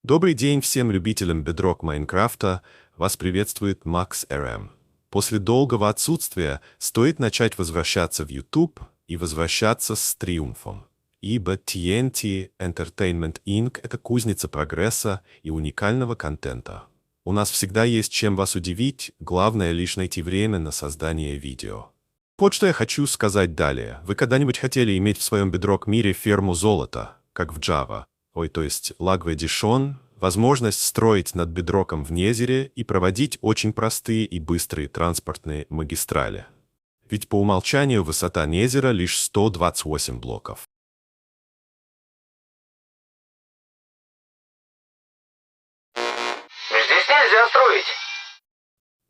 Добрый день всем любителям Bedrock Майнкрафта, вас приветствует Max RM. После долгого отсутствия стоит начать возвращаться в YouTube и возвращаться с триумфом. Ибо TNT Entertainment Inc. — это кузница прогресса и уникального контента. У нас всегда есть чем вас удивить, главное лишь найти время на создание видео. Вот что я хочу сказать далее. Вы когда-нибудь хотели иметь в своем Bedrock мире ферму золота, как в Java? То есть Lagwe Dishon, возможность строить над бедроком в Незере и проводить очень простые и быстрые транспортные магистрали. Ведь по умолчанию высота Незера лишь 128 блоков. Здесь нельзя строить.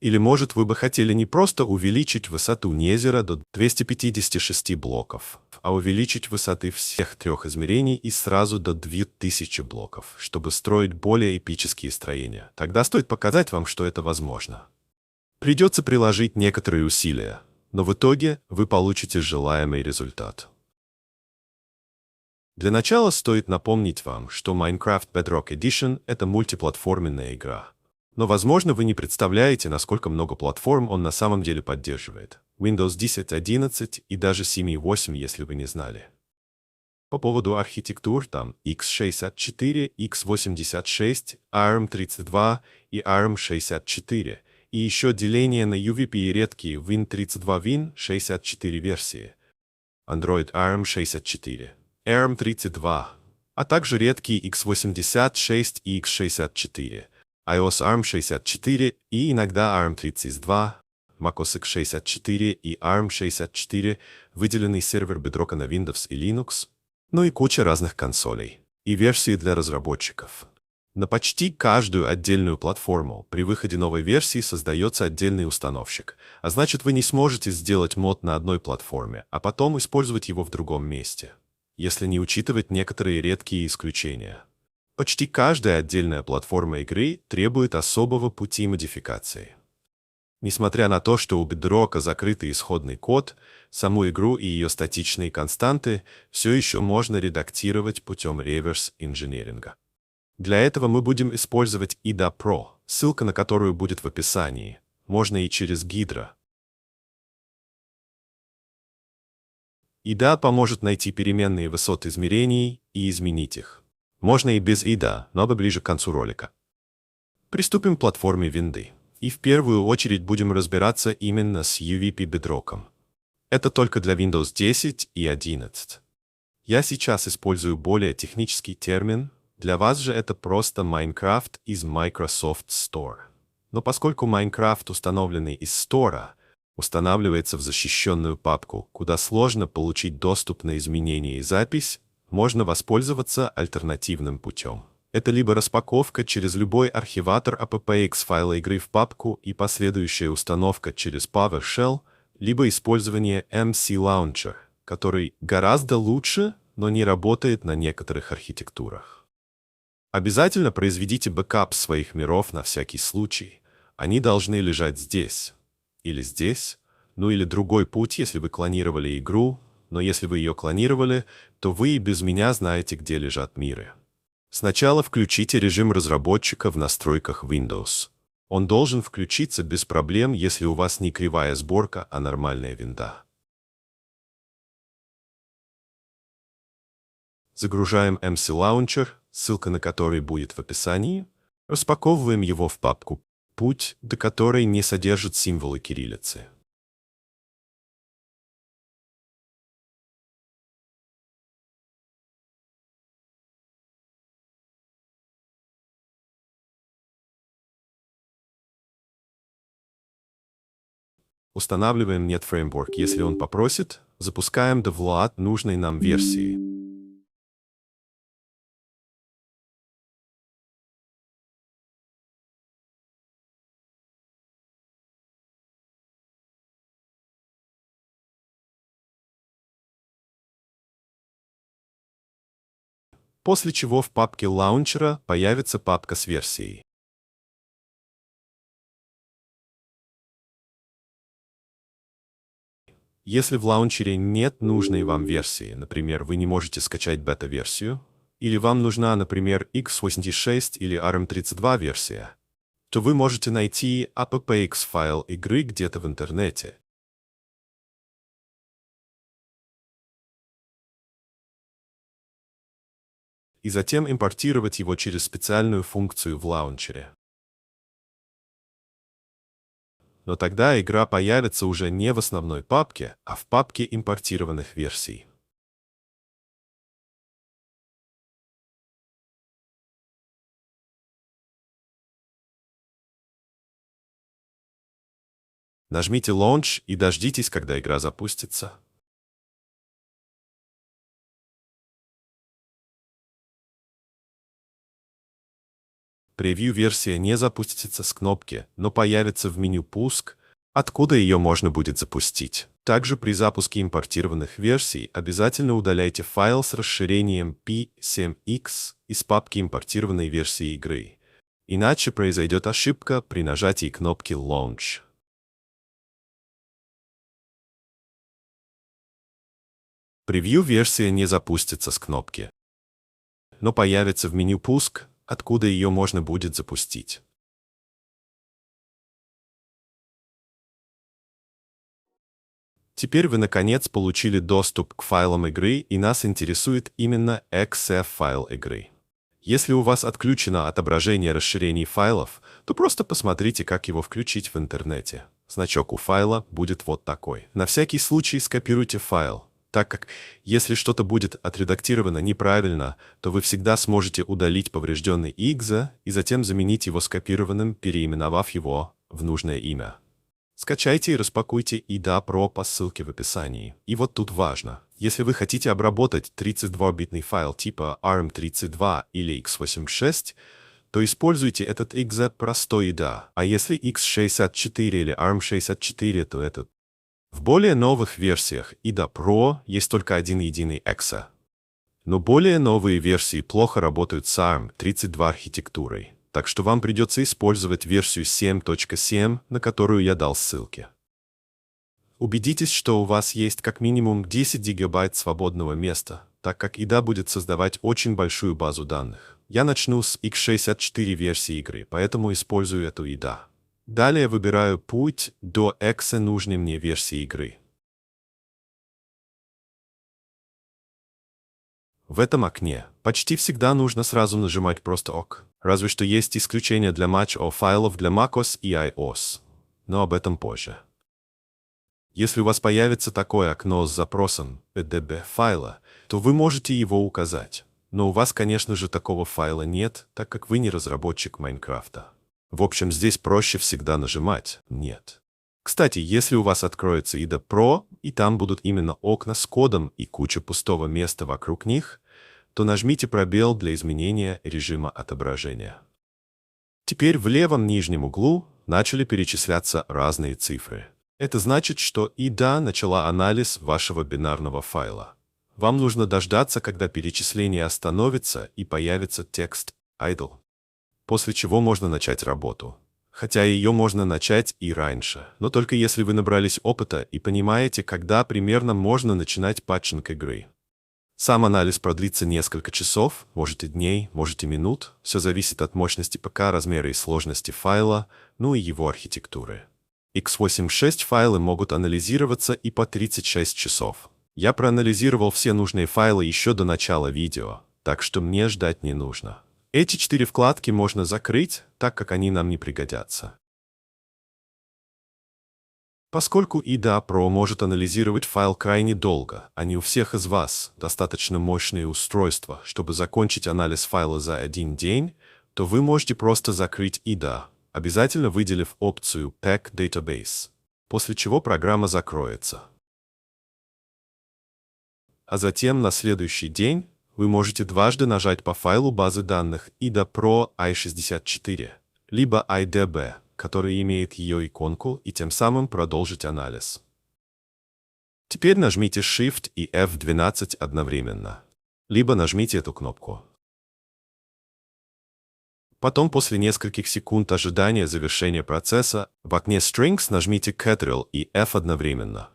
Или, может, вы бы хотели не просто увеличить высоту Незера до 256 блоков, а увеличить высоты всех трех измерений и сразу до 2000 блоков, чтобы строить более эпические строения. Тогда стоит показать вам, что это возможно. Придется приложить некоторые усилия, но в итоге вы получите желаемый результат. Для начала стоит напомнить вам, что Minecraft Bedrock Edition — это мультиплатформенная игра. Но, возможно, вы не представляете, насколько много платформ он на самом деле поддерживает. Windows 10, 11 и даже 7.8, если вы не знали. По поводу архитектур там x64, x86, ARM32 и ARM64, и еще деление на UVP и редкие Win32 Win64 версии. Android ARM64, ARM32, а также редкие x86 и x64. iOS ARM64 и иногда ARM32, macOS x64 и ARM64, выделенный сервер Bedrock на Windows и Linux, ну и куча разных консолей и версии для разработчиков. На почти каждую отдельную платформу при выходе новой версии создается отдельный установщик, а значит вы не сможете сделать мод на одной платформе, а потом использовать его в другом месте, если не учитывать некоторые редкие исключения. Почти каждая отдельная платформа игры требует особого пути модификации. Несмотря на то, что у Bedrock закрытый исходный код, саму игру и ее статичные константы все еще можно редактировать путем реверс-инженеринга. Для этого мы будем использовать IDA Pro, ссылка на которую будет в описании. Можно и через Hydra. IDA поможет найти переменные высоты измерений и изменить их. Можно и без IDA, но ближе к концу ролика. Приступим к платформе винды. И в первую очередь будем разбираться именно с UVP Bedrock. Это только для Windows 10 и 11. Я сейчас использую более технический термин, для вас же это просто Minecraft из Microsoft Store. Но поскольку Minecraft, установленный из Store, устанавливается в защищенную папку, куда сложно получить доступ на изменения и запись, можно воспользоваться альтернативным путем. Это либо распаковка через любой архиватор AppX файла игры в папку и последующая установка через PowerShell, либо использование MC Launcher, который гораздо лучше, но не работает на некоторых архитектурах. Обязательно произведите бэкап своих миров на всякий случай. Они должны лежать здесь. Или здесь. Ну или другой путь, если вы клонировали игру. Но если вы ее клонировали, то вы и без меня знаете, где лежат миры. Сначала включите режим разработчика в настройках Windows. Он должен включиться без проблем, если у вас не кривая сборка, а нормальная винда. Загружаем MC Launcher, ссылка на который будет в описании. Распаковываем его в папку «Путь», до которой не содержит символы кириллицы. Устанавливаем NetFramework, если он попросит, запускаем devload нужной нам версии. После чего в папке лаунчера появится папка с версией. Если в лаунчере нет нужной вам версии, например, вы не можете скачать бета-версию, или вам нужна, например, x86 или ARM32 версия, то вы можете найти appx файл игры где-то в интернете. И затем импортировать его через специальную функцию в лаунчере. Но тогда игра появится уже не в основной папке, а в папке импортированных версий. Нажмите Launch и дождитесь, когда игра запустится. Превью-версия не запустится с кнопки, но появится в меню «Пуск», откуда ее можно будет запустить. Также при запуске импортированных версий обязательно удаляйте файл с расширением P7X из папки импортированной версии игры. Иначе произойдет ошибка при нажатии кнопки Launch. Превью-версия не запустится с кнопки, но появится в меню «Пуск», откуда ее можно будет запустить. Теперь вы наконец получили доступ к файлам игры, и нас интересует именно .exe-файл игры. Если у вас отключено отображение расширений файлов, то просто посмотрите, как его включить в интернете. Значок у файла будет вот такой. На всякий случай скопируйте файл, так как если что-то будет отредактировано неправильно, то вы всегда сможете удалить поврежденный .exe и затем заменить его скопированным, переименовав его в нужное имя. Скачайте и распакуйте IDA Pro по ссылке в описании. И вот тут важно. Если вы хотите обработать 32-битный файл типа ARM32 или x86, то используйте этот .exe простой IDA. А если x64 или ARM64, то этот. В более новых версиях IDA Pro есть только один единый .exe. Но более новые версии плохо работают с ARM32 архитектурой. Так что вам придется использовать версию 7.7, на которую я дал ссылки. Убедитесь, что у вас есть как минимум 10 гигабайт свободного места, так как IDA будет создавать очень большую базу данных. Я начну с x64 версии игры, поэтому использую эту IDA. Далее выбираю путь до .exe нужной мне версии игры. В этом окне почти всегда нужно сразу нажимать просто ОК. Разве что есть исключения для Match-O файлов для macOS и iOS. Но об этом позже. Если у вас появится такое окно с запросом PDB файла, то вы можете его указать. Но у вас, конечно же, такого файла нет, так как вы не разработчик Майнкрафта. В общем, здесь проще всегда нажимать «Нет». Кстати, если у вас откроется IDA Pro, и там будут именно окна с кодом и куча пустого места вокруг них, то нажмите пробел для изменения режима отображения. Теперь в левом нижнем углу начали перечисляться разные цифры. Это значит, что IDA начала анализ вашего бинарного файла. Вам нужно дождаться, когда перечисление остановится и появится текст idle, после чего можно начать работу. Хотя ее можно начать и раньше, но только если вы набрались опыта и понимаете, когда примерно можно начинать патчинг игры. Сам анализ продлится несколько часов, можете дней, можете минут, все зависит от мощности ПК, размера и сложности файла, ну и его архитектуры. x86 файлы могут анализироваться и по 36 часов. Я проанализировал все нужные файлы еще до начала видео, так что мне ждать не нужно. Эти 4 вкладки можно закрыть, так как они нам не пригодятся. Поскольку IDA Pro может анализировать файл крайне долго, а не у всех из вас достаточно мощные устройства, чтобы закончить анализ файла за один день, то вы можете просто закрыть IDA, обязательно выделив опцию Pack Database, после чего программа закроется. А затем на следующий день вы можете дважды нажать по файлу базы данных IDA Pro i64, либо IDB, который имеет ее иконку, и тем самым продолжить анализ. Теперь нажмите Shift и F12 одновременно, либо нажмите эту кнопку. Потом, после нескольких секунд ожидания завершения процесса, в окне Strings нажмите Ctrl и F одновременно,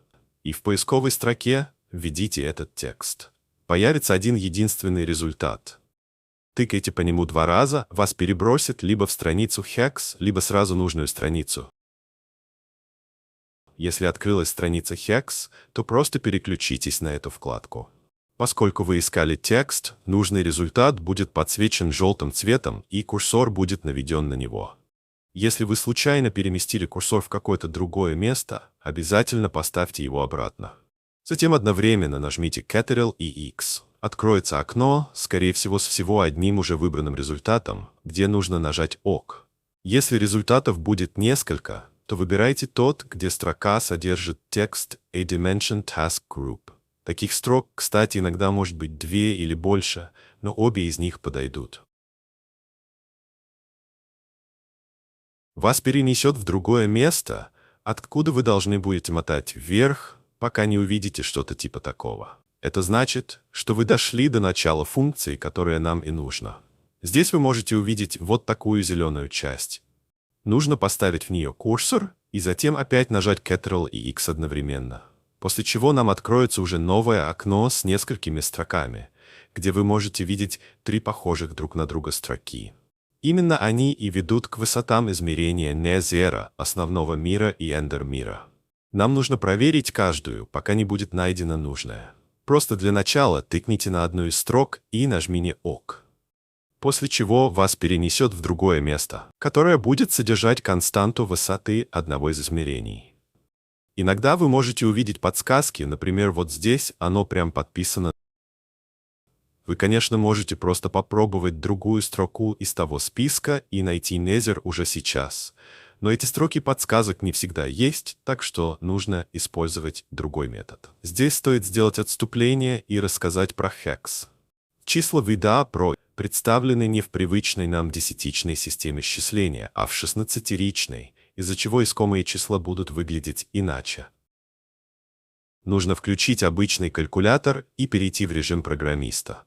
и в поисковой строке введите этот текст. Появится один единственный результат. Тыкайте по нему 2 раза, вас перебросит либо в страницу hex, либо сразу нужную страницу. Если открылась страница hex, то просто переключитесь на эту вкладку. Поскольку вы искали текст, нужный результат будет подсвечен желтым цветом, и курсор будет наведен на него. Если вы случайно переместили курсор в какое-то другое место, обязательно поставьте его обратно. Затем одновременно нажмите Ctrl и X. Откроется окно, скорее всего, с всего одним уже выбранным результатом, где нужно нажать ОК. Если результатов будет несколько, то выбирайте тот, где строка содержит текст A Dimension Task Group. Таких строк, кстати, иногда может быть 2 или больше, но обе из них подойдут. Вас перенесет в другое место, откуда вы должны будете мотать вверх, пока не увидите что-то типа такого. Это значит, что вы дошли до начала функции, которая нам и нужна. Здесь вы можете увидеть вот такую зеленую часть. Нужно поставить в нее курсор и затем опять нажать Ctrl и X одновременно. После чего нам откроется уже новое окно с несколькими строками, где вы можете видеть 3 похожих друг на друга строки. Именно они и ведут к высотам измерения Nezera, основного мира и Эндер мира. Нам нужно проверить каждую, пока не будет найдено нужное. Просто для начала тыкните на одну из строк и нажмите ОК. После чего вас перенесет в другое место, которое будет содержать константу высоты одного из измерений. Иногда вы можете увидеть подсказки, например, вот здесь оно прям подписано. Вы, конечно, можете просто попробовать другую строку из того списка и найти Nezer уже сейчас. Но эти строки подсказок не всегда есть, так что нужно использовать другой метод. Здесь стоит сделать отступление и рассказать про hex. Числа вида pro представлены не в привычной нам десятичной системе счисления, а в 16-ричной, из-за чего искомые числа будут выглядеть иначе. Нужно включить обычный калькулятор и перейти в режим программиста.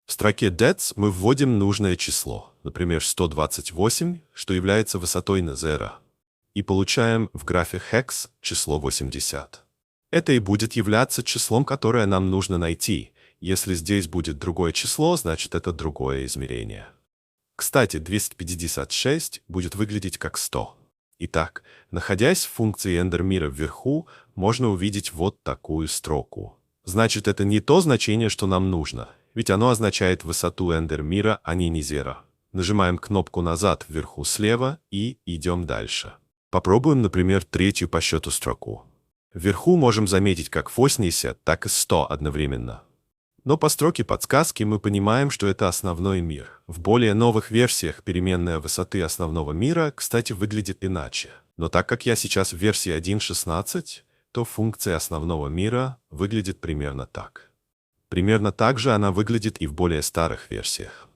В строке dets мы вводим нужное число, например, 128, что является высотой Nezera, и получаем в графе hex число 80. Это и будет являться числом, которое нам нужно найти. Если здесь будет другое число, значит это другое измерение. Кстати, 256 будет выглядеть как 100. Итак, находясь в функции Эндер мира вверху, можно увидеть вот такую строку. Значит, это не то значение, что нам нужно, ведь оно означает высоту Эндер мира, а не Nezera. Нажимаем кнопку «Назад» вверху слева и идем дальше. Попробуем, например, третью по счету строку. Вверху можем заметить как 80, так и 100 одновременно. Но по строке подсказки мы понимаем, что это основной мир. В более новых версиях переменная высоты основного мира, кстати, выглядит иначе. Но так как я сейчас в версии 1.16, то функция основного мира выглядит примерно так. Примерно так же она выглядит и в более старых версиях.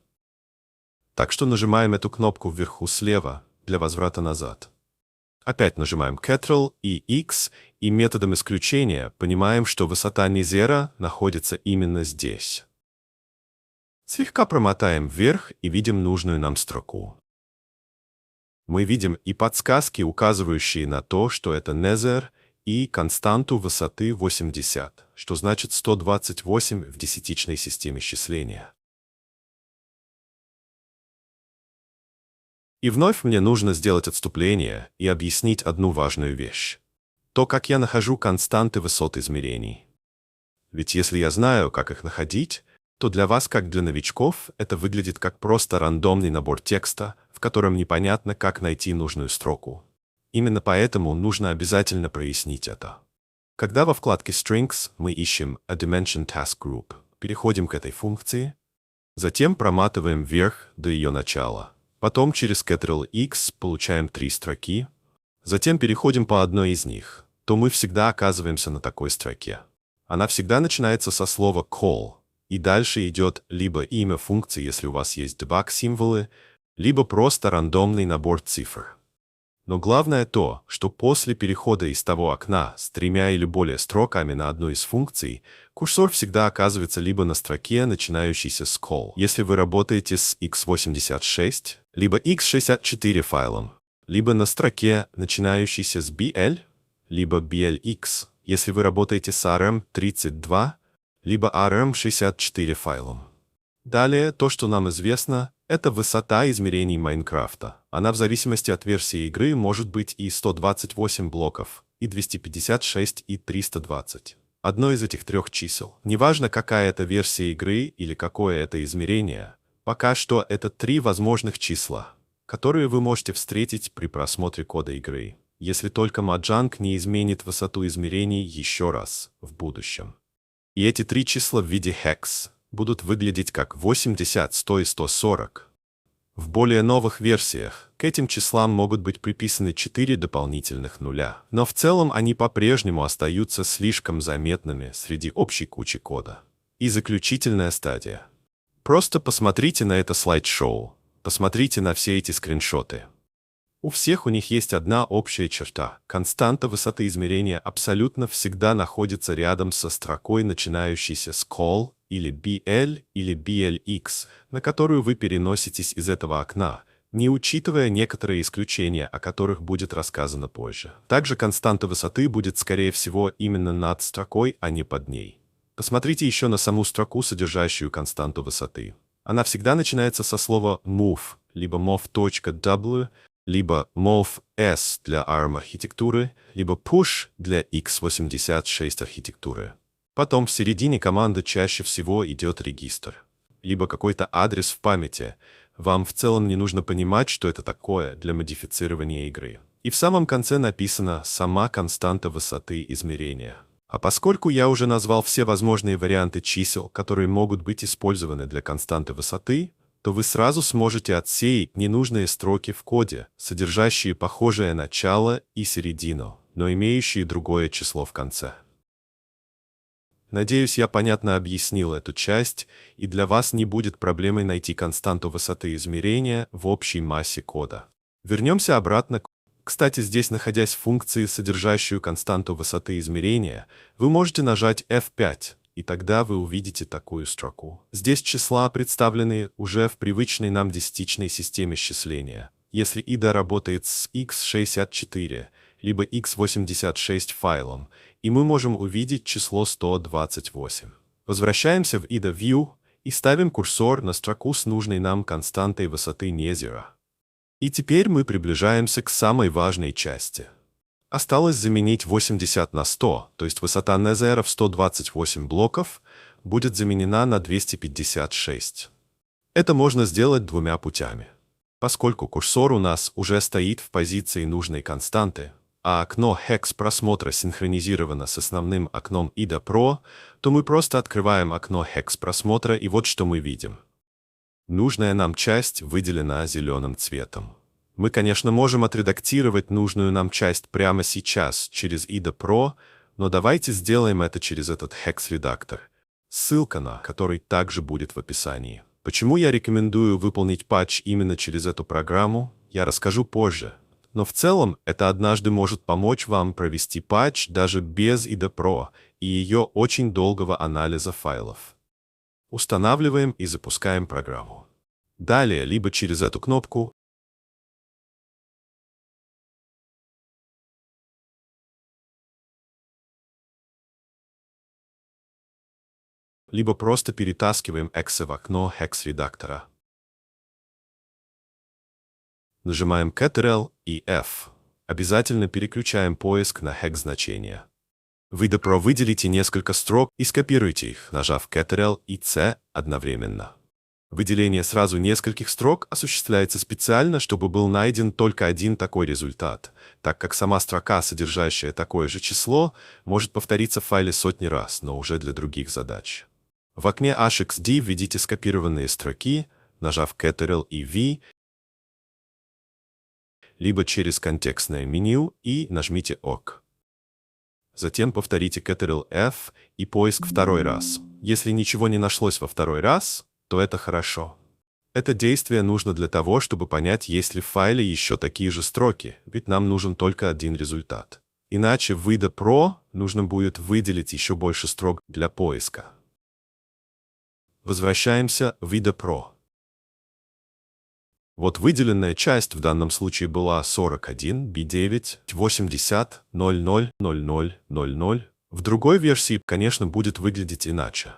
Так что нажимаем эту кнопку вверху слева для возврата назад. Опять нажимаем Ctrl и X, и методом исключения понимаем, что высота Nezera находится именно здесь. Слегка промотаем вверх и видим нужную нам строку. Мы видим и подсказки, указывающие на то, что это Nezer, и константу высоты 80, что значит 128 в десятичной системе счисления. И вновь мне нужно сделать отступление и объяснить одну важную вещь. То, как я нахожу константы высот измерений. Ведь если я знаю, как их находить, то для вас, как для новичков, это выглядит как просто рандомный набор текста, в котором непонятно, как найти нужную строку. Именно поэтому нужно обязательно прояснить это. Когда во вкладке Strings мы ищем A Dimension Task Group, переходим к этой функции, затем проматываем вверх до ее начала. Потом через Ctrl-X получаем 3 строки, затем переходим по одной из них, то мы всегда оказываемся на такой строке. Она всегда начинается со слова call, и дальше идет либо имя функции, если у вас есть debug-символы, либо просто рандомный набор цифр. Но главное то, что после перехода из того окна с 3 или более строками на одну из функций, курсор всегда оказывается либо на строке, начинающейся с call, если вы работаете с x86, либо x64 файлом, либо на строке, начинающейся с BL, либо BLX, если вы работаете с ARM32, либо ARM64 файлом. Далее, то, что нам известно, это высота измерений Майнкрафта. Она в зависимости от версии игры может быть и 128 блоков, и 256, и 320. Одно из этих трех чисел. Неважно, какая это версия игры или какое это измерение, пока что это три возможных числа, которые вы можете встретить при просмотре кода игры, если только Mojang не изменит высоту измерений еще раз в будущем. И эти три числа в виде hex будут выглядеть как 80, 100 и 140. В более новых версиях к этим числам могут быть приписаны 4 дополнительных нуля, но в целом они по-прежнему остаются слишком заметными среди общей кучи кода. И заключительная стадия. Просто посмотрите на это слайд-шоу, посмотрите на все эти скриншоты. У всех у них есть одна общая черта. Константа высоты измерения абсолютно всегда находится рядом со строкой, начинающейся с call или BL или BLX, на которую вы переноситесь из этого окна, не учитывая некоторые исключения, о которых будет рассказано позже. Также константа высоты будет, скорее всего, именно над строкой, а не под ней. Посмотрите еще на саму строку, содержащую константу высоты. Она всегда начинается со слова move, либо mov.w, либо mov-s для ARM-архитектуры, либо push для x86 архитектуры. Потом в середине команды чаще всего идет регистр, либо какой-то адрес в памяти. Вам в целом не нужно понимать, что это такое для модифицирования игры. И в самом конце написана сама константа высоты измерения. А поскольку я уже назвал все возможные варианты чисел, которые могут быть использованы для константы высоты, то вы сразу сможете отсеять ненужные строки в коде, содержащие похожее начало и середину, но имеющие другое число в конце. Надеюсь, я понятно объяснил эту часть, и для вас не будет проблемой найти константу высоты измерения в общей массе кода. Вернемся обратно. Кстати, здесь, находясь в функции, содержащую константу высоты измерения, вы можете нажать F5, и тогда вы увидите такую строку. Здесь числа представлены уже в привычной нам десятичной системе счисления. Если IDA работает с x64, либо x86 файлом, и мы можем увидеть число 128. Возвращаемся в IDA View и ставим курсор на строку с нужной нам константой высоты Nezera. И теперь мы приближаемся к самой важной части. Осталось заменить 80 на 100, то есть высота Nezera в 128 блоков будет заменена на 256. Это можно сделать двумя путями. Поскольку курсор у нас уже стоит в позиции нужной константы, а окно hex просмотра синхронизировано с основным окном IDA Pro, то мы просто открываем окно hex просмотра, и вот что мы видим. Нужная нам часть выделена зеленым цветом. Мы, конечно, можем отредактировать нужную нам часть прямо сейчас через IDA Pro, но давайте сделаем это через этот hex-редактор, ссылка на который также будет в описании. Почему я рекомендую выполнить патч именно через эту программу, я расскажу позже. Но в целом это однажды может помочь вам провести патч даже без IDA Pro и ее очень долгого анализа файлов. Устанавливаем и запускаем программу. Далее либо через эту кнопку, либо просто перетаскиваем exe в окно hex-редактора. Нажимаем Ctrl и F. Обязательно переключаем поиск на hex-значение. В IDA Pro выделите несколько строк и скопируйте их, нажав Ctrl и C одновременно. Выделение сразу нескольких строк осуществляется специально, чтобы был найден только один такой результат, так как сама строка, содержащая такое же число, может повториться в файле сотни раз, но уже для других задач. В окне HXD введите скопированные строки, нажав Ctrl и V, либо через контекстное меню и нажмите ОК. Затем повторите Ctrl-F и поиск второй раз. Если ничего не нашлось во второй раз, то это хорошо. Это действие нужно для того, чтобы понять, есть ли в файле еще такие же строки, ведь нам нужен только один результат. Иначе в IDA Pro нужно будет выделить еще больше строк для поиска. Возвращаемся в IDA Pro. Вот выделенная часть в данном случае была 41, B9, 80, 00, 00, 00. В другой версии, конечно, будет выглядеть иначе.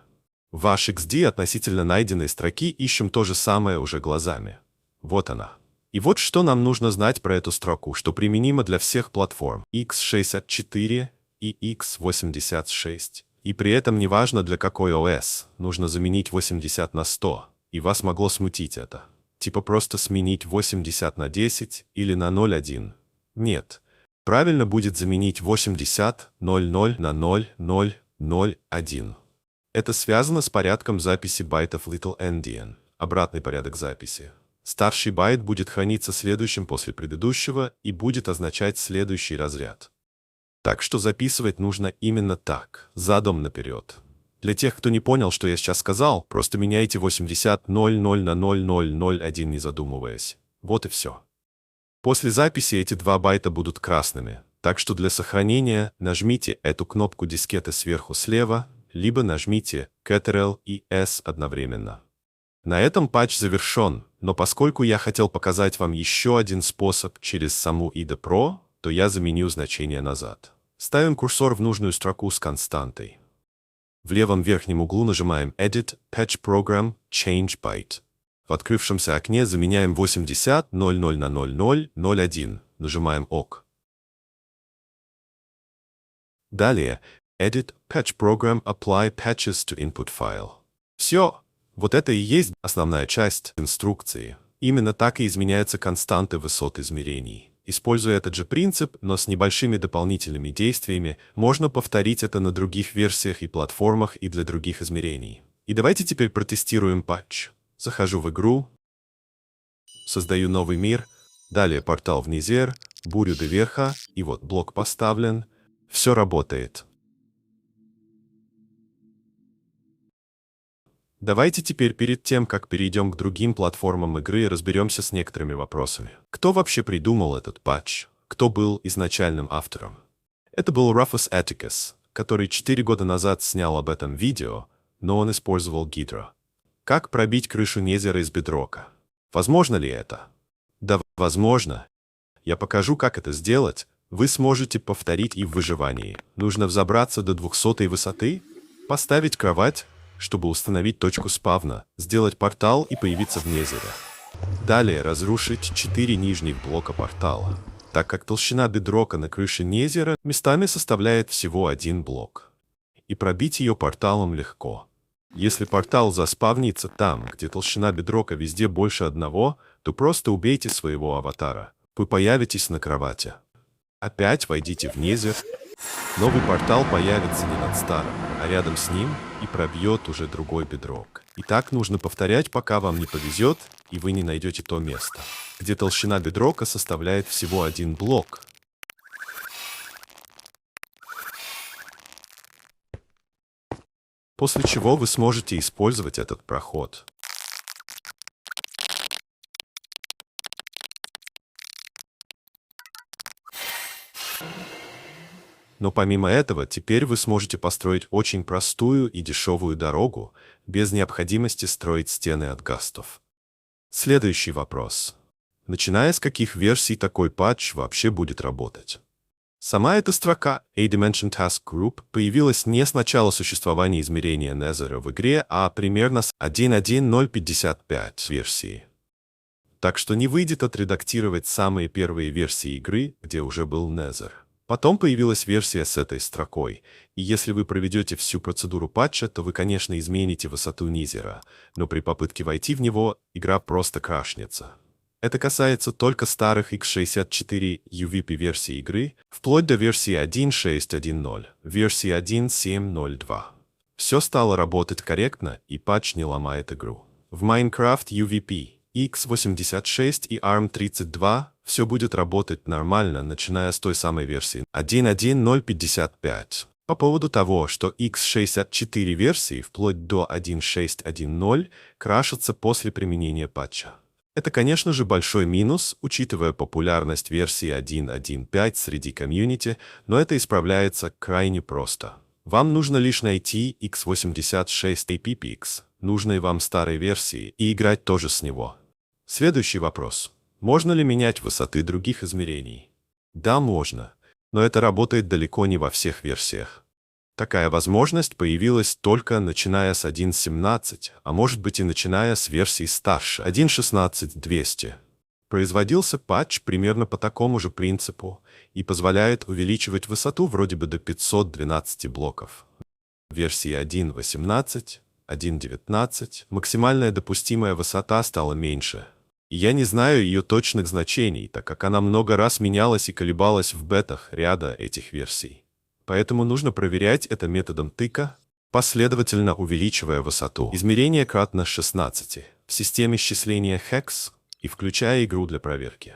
Ваш XD относительно найденной строки ищем то же самое уже глазами. Вот она. И вот что нам нужно знать про эту строку, что применимо для всех платформ x64 и x86. И при этом неважно для какой OS, нужно заменить 80 на 100, и вас могло смутить это. Типа просто сменить 80 на 10 или на 0,1. Нет. Правильно будет заменить 80 00 на 0001. Это связано с порядком записи байтов Little Endian, обратный порядок записи. Старший байт будет храниться следующим после предыдущего и будет означать следующий разряд. Так что записывать нужно именно так, задом наперед. Для тех, кто не понял, что я сейчас сказал, просто меняйте 80 00 на 0001, не задумываясь. Вот и все. После записи эти два байта будут красными, так что для сохранения нажмите эту кнопку дискеты сверху слева, либо нажмите Ctrl и S одновременно. На этом патч завершен, но поскольку я хотел показать вам еще один способ через саму IDE Pro, то я заменю значение назад. Ставим курсор в нужную строку с константой. В левом верхнем углу нажимаем Edit, Patch Program, Change Byte. В открывшемся окне заменяем 80 00 на 0001, нажимаем ОК. Далее Edit, Patch Program, Apply Patches to Input File. Все. Вот это и есть основная часть инструкции. Именно так и изменяются константы высот измерений. Используя этот же принцип, но с небольшими дополнительными действиями, можно повторить это на других версиях и платформах и для других измерений. И давайте теперь протестируем патч. Захожу в игру, создаю новый мир, далее портал в Низер, бурю до верха, и вот блок поставлен. Все работает. Давайте теперь перед тем, как перейдем к другим платформам игры, разберемся с некоторыми вопросами. Кто вообще придумал этот патч? Кто был изначальным автором? Это был Rufus Atticus, который 4 года назад снял об этом видео, но он использовал Ghidra. Как пробить крышу Незера из бедрока? Возможно ли это? Да, возможно. Я покажу, как это сделать. Вы сможете повторить и в выживании. Нужно взобраться до 200-й высоты, поставить кровать, чтобы установить точку спавна, сделать портал и появиться в Незере. Далее разрушить 4 нижних блока портала, так как толщина бедрока на крыше Незера местами составляет всего 1 блок. И пробить ее порталом легко. Если портал заспавнится там, где толщина бедрока везде больше 1, то просто убейте своего аватара. Вы появитесь на кровати. Опять войдите в Незер. Новый портал появится не над старым, а рядом с ним и пробьет уже другой бедрок. И так нужно повторять, пока вам не повезет, и вы не найдете то место, где толщина бедрока составляет всего 1 блок. После чего вы сможете использовать этот проход. Но помимо этого, теперь вы сможете построить очень простую и дешевую дорогу, без необходимости строить стены от гастов. Следующий вопрос. Начиная с каких версий такой патч вообще будет работать? Сама эта строка A-Dimension Task Group появилась не с начала существования измерения Незера в игре, а примерно с 1.1.0.55 версии. Так что не выйдет отредактировать самые первые версии игры, где уже был Незер. Потом появилась версия с этой строкой, и если вы проведете всю процедуру патча, то вы, конечно, измените высоту Низера, но при попытке войти в него, игра просто крашнется. Это касается только старых x64 UVP версий игры, вплоть до версии 1.6.1.0, версии 1.7.0.2. Все стало работать корректно, и патч не ломает игру. В Minecraft UVP, x86 и ARM32 все будет работать нормально, начиная с той самой версии 1.1.0.55. По поводу того, что x64 версии вплоть до 1.6.1.0 крашатся после применения патча. Это, конечно же, большой минус, учитывая популярность версии 1.1.5 среди комьюнити, но это исправляется крайне просто. Вам нужно лишь найти x86 APPX, нужной вам старой версии, и играть тоже с него. Следующий вопрос. Можно ли менять высоты других измерений? Да, можно, но это работает далеко не во всех версиях. Такая возможность появилась только начиная с 1.17, а может быть и начиная с версии старше 1.16.200. Производился патч примерно по такому же принципу и позволяет увеличивать высоту вроде бы до 512 блоков. В версии 1.18, 1.19 максимальная допустимая высота стала меньше. И я не знаю ее точных значений, так как она много раз менялась и колебалась в бетах ряда этих версий. Поэтому нужно проверять это методом тыка, последовательно увеличивая высоту измерения кратно 16 в системе счисления Hex и включая игру для проверки.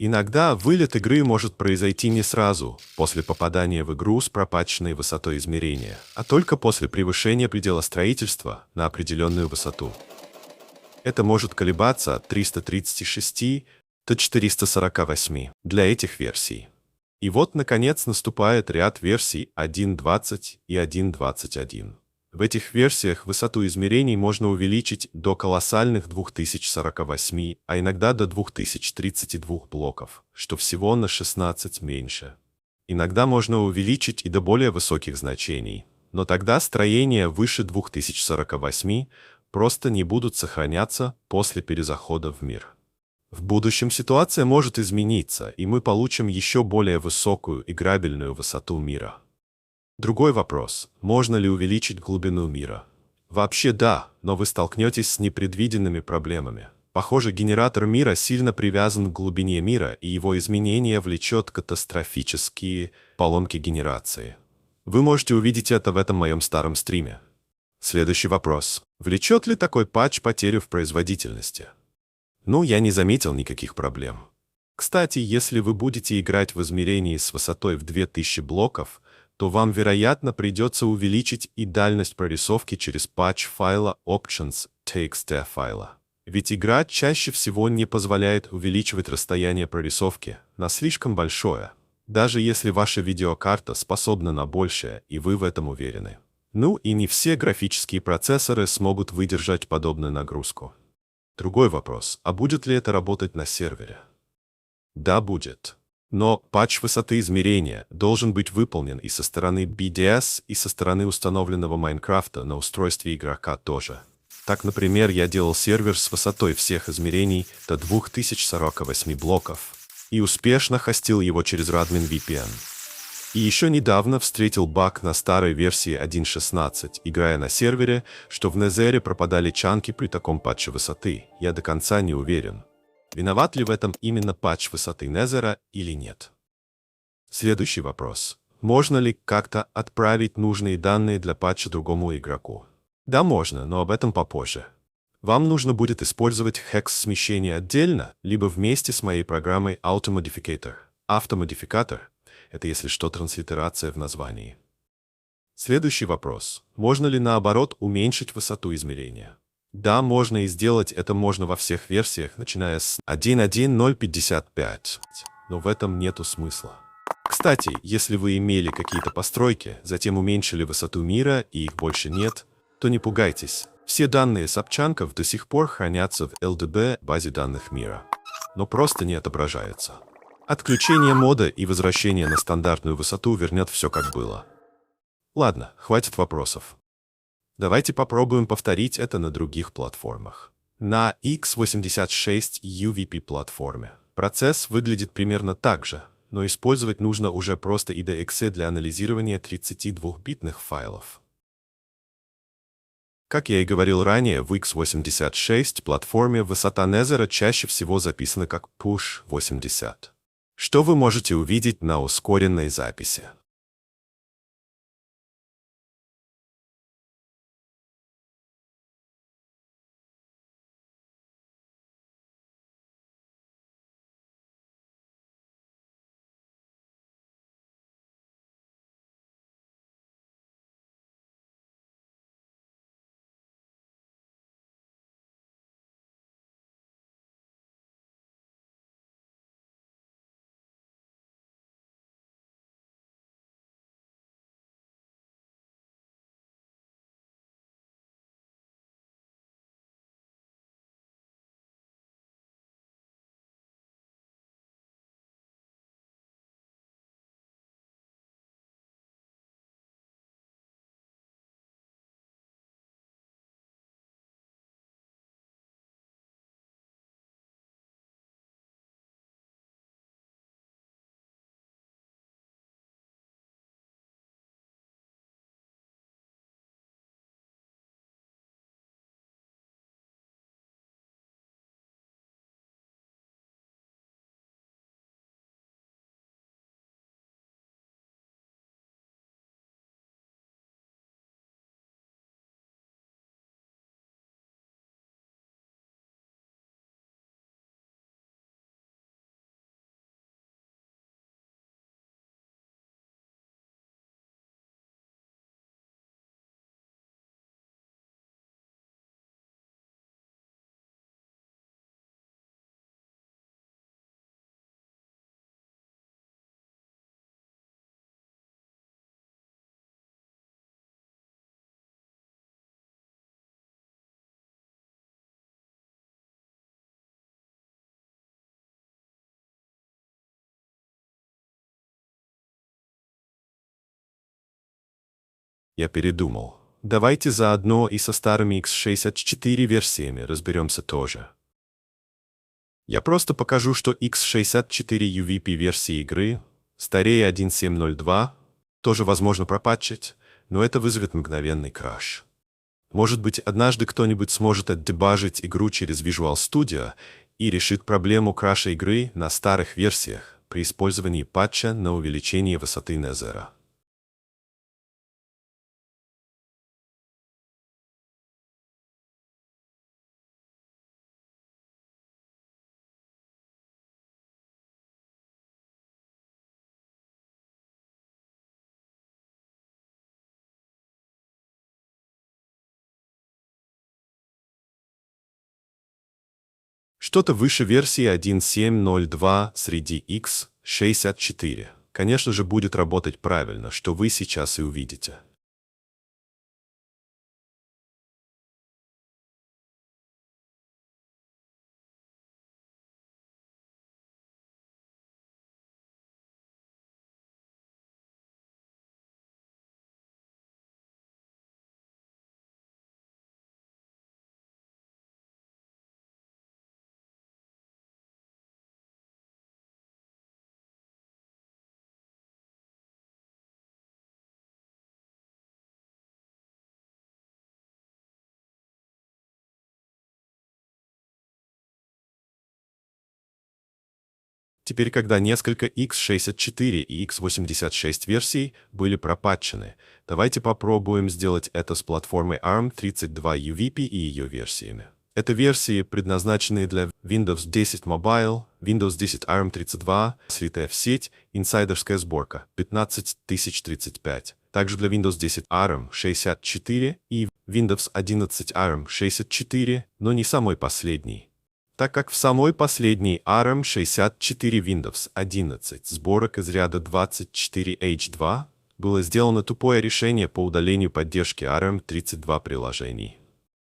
Иногда вылет игры может произойти не сразу, после попадания в игру с пропатченной высотой измерения, а только после превышения предела строительства на определенную высоту. Это может колебаться от 336 до 448 для этих версий. И вот, наконец, наступает ряд версий 1.20 и 1.21. В этих версиях высоту измерений можно увеличить до колоссальных 2048, а иногда до 2032 блоков, что всего на 16 меньше. Иногда можно увеличить и до более высоких значений, но тогда строения выше 2048 просто не будут сохраняться после перезахода в мир. В будущем ситуация может измениться, и мы получим еще более высокую играбельную высоту мира. Другой вопрос – можно ли увеличить глубину мира? Вообще да, но вы столкнетесь с непредвиденными проблемами. Похоже, генератор мира сильно привязан к глубине мира, и его изменение влечет катастрофические поломки генерации. Вы можете увидеть это в этом моем старом стриме. Следующий вопрос. Влечет ли такой патч потерю в производительности? Ну, я не заметил никаких проблем. Кстати, если вы будете играть в измерении с высотой в 2000 блоков, то вам, вероятно, придется увеличить и дальность прорисовки через патч файла options.txt файла. Ведь игра чаще всего не позволяет увеличивать расстояние прорисовки на слишком большое, даже если ваша видеокарта способна на большее, и вы в этом уверены. Ну и не все графические процессоры смогут выдержать подобную нагрузку. Другой вопрос, а будет ли это работать на сервере? Да, будет. Но патч высоты измерения должен быть выполнен и со стороны BDS, и со стороны установленного Майнкрафта на устройстве игрока тоже. Так, например, я делал сервер с высотой всех измерений до 2048 блоков и успешно хостил его через Radmin VPN. И еще недавно встретил баг на старой версии 1.16, играя на сервере, что в Незере пропадали чанки при таком патче высоты. Я до конца не уверен, виноват ли в этом именно патч высоты Незера или нет. Следующий вопрос. Можно ли как-то отправить нужные данные для патча другому игроку? Да, можно, но об этом попозже. Вам нужно будет использовать Hex-смещение отдельно, либо вместе с моей программой Automodificator. Автомодификатор — это, если что, транслитерация в названии. Следующий вопрос. Можно ли, наоборот, уменьшить высоту измерения? Да, можно, и сделать это можно во всех версиях, начиная с 1.1.0.55, но в этом нету смысла. Кстати, если вы имели какие-то постройки, затем уменьшили высоту мира и их больше нет, то не пугайтесь. Все данные с обчанков до сих пор хранятся в LDB базе данных мира, но просто не отображаются. Отключение мода и возвращение на стандартную высоту вернет все как было. Ладно, хватит вопросов. Давайте попробуем повторить это на других платформах. На x86 UVP платформе процесс выглядит примерно так же, но использовать нужно уже просто IDE для анализирования 32-битных файлов. Как я и говорил ранее, в x86 платформе высота Незера чаще всего записана как Push 80, что вы можете увидеть на ускоренной записи. Я передумал. Давайте заодно и со старыми x64 версиями разберемся тоже. Я просто покажу, что x64 UVP версии игры старее 1.7.0.2 тоже возможно пропатчить, но это вызовет мгновенный краш. Может быть, однажды кто-нибудь сможет отдебажить игру через Visual Studio и решит проблему краша игры на старых версиях при использовании патча на увеличение высоты Незера. Что-то выше версии 1.7.0.2 среди x64. Конечно же, будет работать правильно, что вы сейчас и увидите. Теперь, когда несколько x64 и x86 версий были пропатчены, давайте попробуем сделать это с платформой ARM32 UVP и ее версиями. Это версии, предназначенные для Windows 10 Mobile, Windows 10 ARM32, слитая в сеть, инсайдерская сборка 15035. Также для Windows 10 ARM64 и Windows 11 ARM64, но не самой последней, так как в самой последней ARM64 Windows 11 сборок из ряда 24H2 было сделано тупое решение по удалению поддержки ARM32 приложений.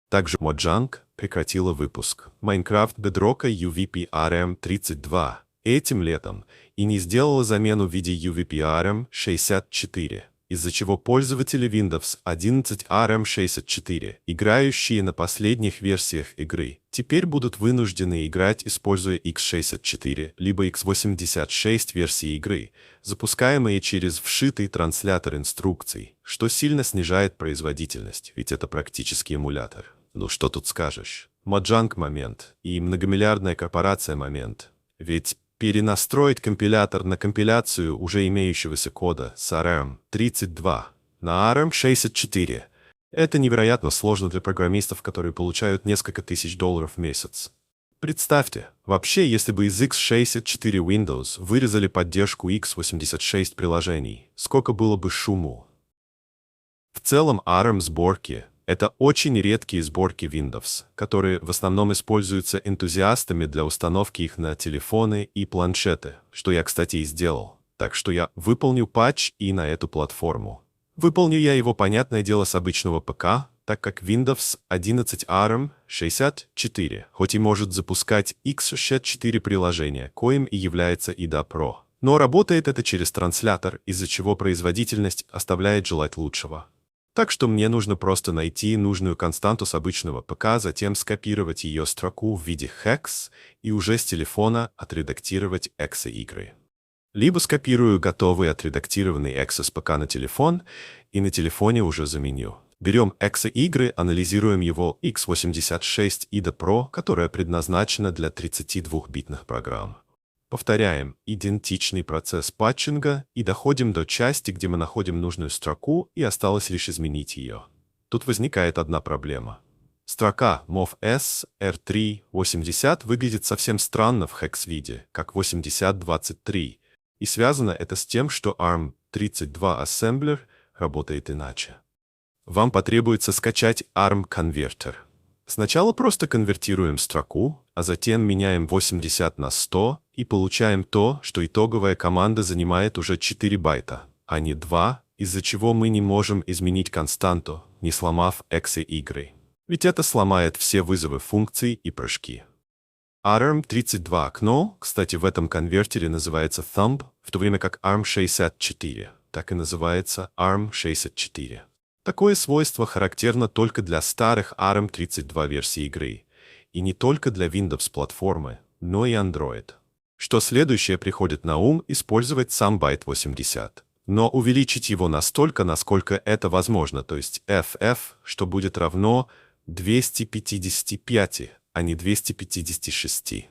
Также Mojang прекратила выпуск Minecraft Bedrock UVP ARM32 этим летом и не сделала замену в виде UVP ARM64, из-за чего пользователи Windows 11 ARM64, играющие на последних версиях игры, теперь будут вынуждены играть, используя x64 либо x86 версии игры, запускаемые через вшитый транслятор инструкций, что сильно снижает производительность, ведь это практически эмулятор. Ну что тут скажешь? Mojang момент и многомиллиардная корпорация момент. Ведь перенастроить компилятор на компиляцию уже имеющегося кода с ARM32 на ARM64 – это невероятно сложно для программистов, которые получают несколько тысяч долларов в месяц. Представьте, вообще, если бы из x64 Windows вырезали поддержку x86 приложений, сколько было бы шуму. В целом ARM-сборки – это очень редкие сборки Windows, которые в основном используются энтузиастами для установки их на телефоны и планшеты, что я, кстати, и сделал. Так что я выполню патч и на эту платформу. Выполню я его, понятное дело, с обычного ПК, так как Windows 11 ARM64 хоть и может запускать x64 приложения, коим и является IDA Pro, но работает это через транслятор, из-за чего производительность оставляет желать лучшего. Так что мне нужно просто найти нужную константу с обычного ПК, затем скопировать ее строку в виде hex и уже с телефона отредактировать exe игры. Либо скопирую готовый отредактированный exe с ПК на телефон и на телефоне уже заменю. Берем exe игры, анализируем его x86 IDA Pro, которая предназначена для 32-битных программ. Повторяем идентичный процесс патчинга и доходим до части, где мы находим нужную строку, и осталось лишь изменить ее. Тут возникает одна проблема. Строка MOV-S R380 выглядит совсем странно в hex-виде, как 8023, и связано это с тем, что ARM32 ассемблер работает иначе. Вам потребуется скачать ARM-конвертер. Сначала просто конвертируем строку, а затем меняем 80 на 100 и получаем то, что итоговая команда занимает уже 4 байта, а не 2, из-за чего мы не можем изменить константу, не сломав exe игры. Ведь это сломает все вызовы функций и прыжки. ARM32 окно, кстати, в этом конвертере называется thumb, в то время как ARM64 так и называется ARM64. Такое свойство характерно только для старых ARM32 версий игры, и не только для Windows-платформы, но и Android. Что следующее приходит на ум — использовать сам байт 80, но увеличить его настолько, насколько это возможно, то есть FF, что будет равно 255, а не 256.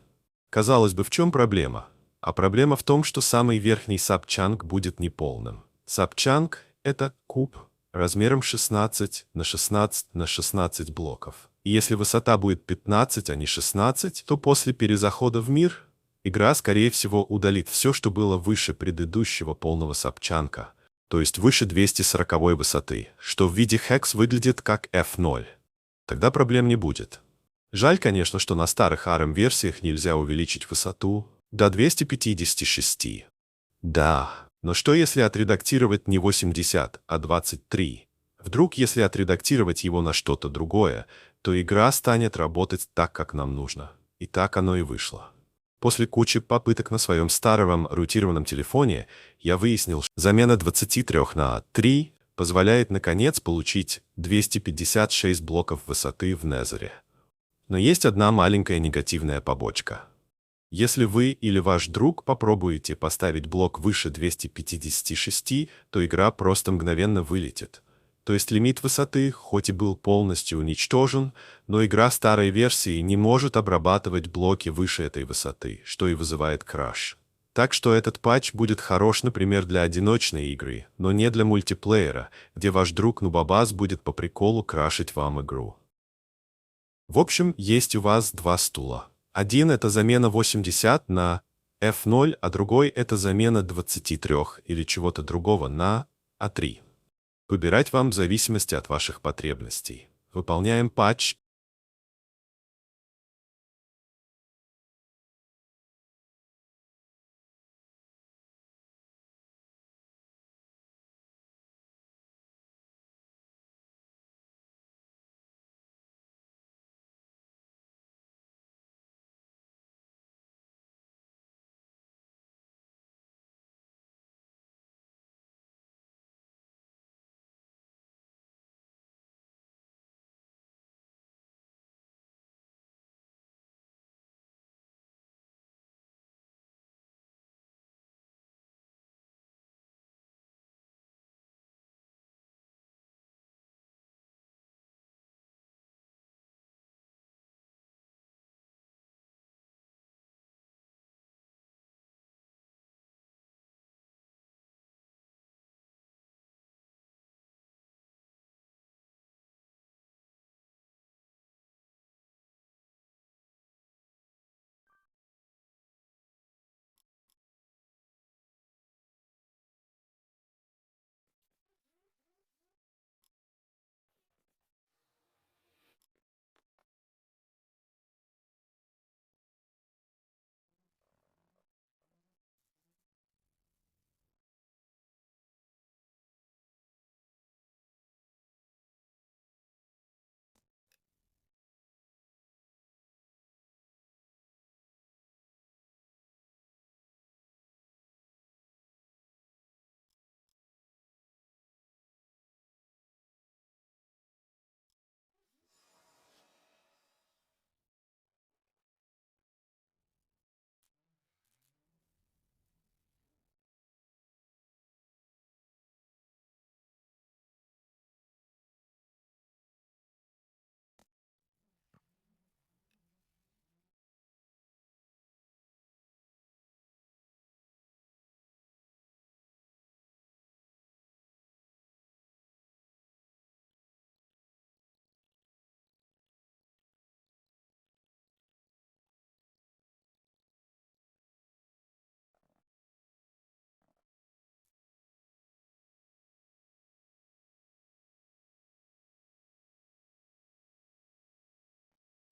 Казалось бы, в чем проблема? А проблема в том, что самый верхний сабчанк будет неполным. Сабчанк — это куб размером 16 на 16 на 16 блоков. И если высота будет 15, а не 16, то после перезахода в мир игра, скорее всего, удалит все, что было выше предыдущего полного сабчанка, то есть выше 240 высоты, что в виде хекс выглядит как F0. Тогда проблем не будет. Жаль, конечно, что на старых ARM-версиях нельзя увеличить высоту до 256. Да, но что если отредактировать не 80, а 23? Вдруг, если отредактировать его на что-то другое, то игра станет работать так, как нам нужно. И так оно и вышло. После кучи попыток на своем старом рутированном телефоне я выяснил, что замена 23 на 3 позволяет наконец получить 256 блоков высоты в Незере. Но есть одна маленькая негативная побочка. Если вы или ваш друг попробуете поставить блок выше 256, то игра просто мгновенно вылетит. То есть лимит высоты, хоть и был полностью уничтожен, но игра старой версии не может обрабатывать блоки выше этой высоты, что и вызывает краш. Так что этот патч будет хорош, например, для одиночной игры, но не для мультиплеера, где ваш друг Нубабаз будет по приколу крашить вам игру. В общем, есть у вас два стула. Один — это замена 80 на F0, а другой — это замена 23 или чего-то другого на A3. Выбирать вам в зависимости от ваших потребностей. Выполняем патч.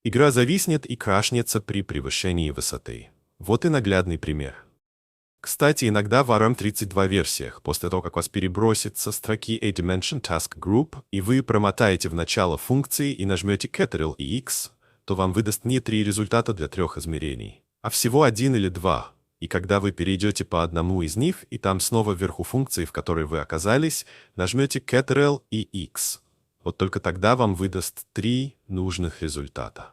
Игра зависнет и крашнется при превышении высоты. Вот и наглядный пример. Кстати, иногда в ARM32 версиях, после того, как вас перебросит со строки A-Dimension Task Group, и вы промотаете в начало функции и нажмете Ctrl и X, то вам выдаст не 3 результата для 3 измерений, а всего 1 или 2. И когда вы перейдете по одному из них, и там снова вверху функции, в которой вы оказались, нажмете Ctrl и X. Вот только тогда вам выдаст 3 нужных результата.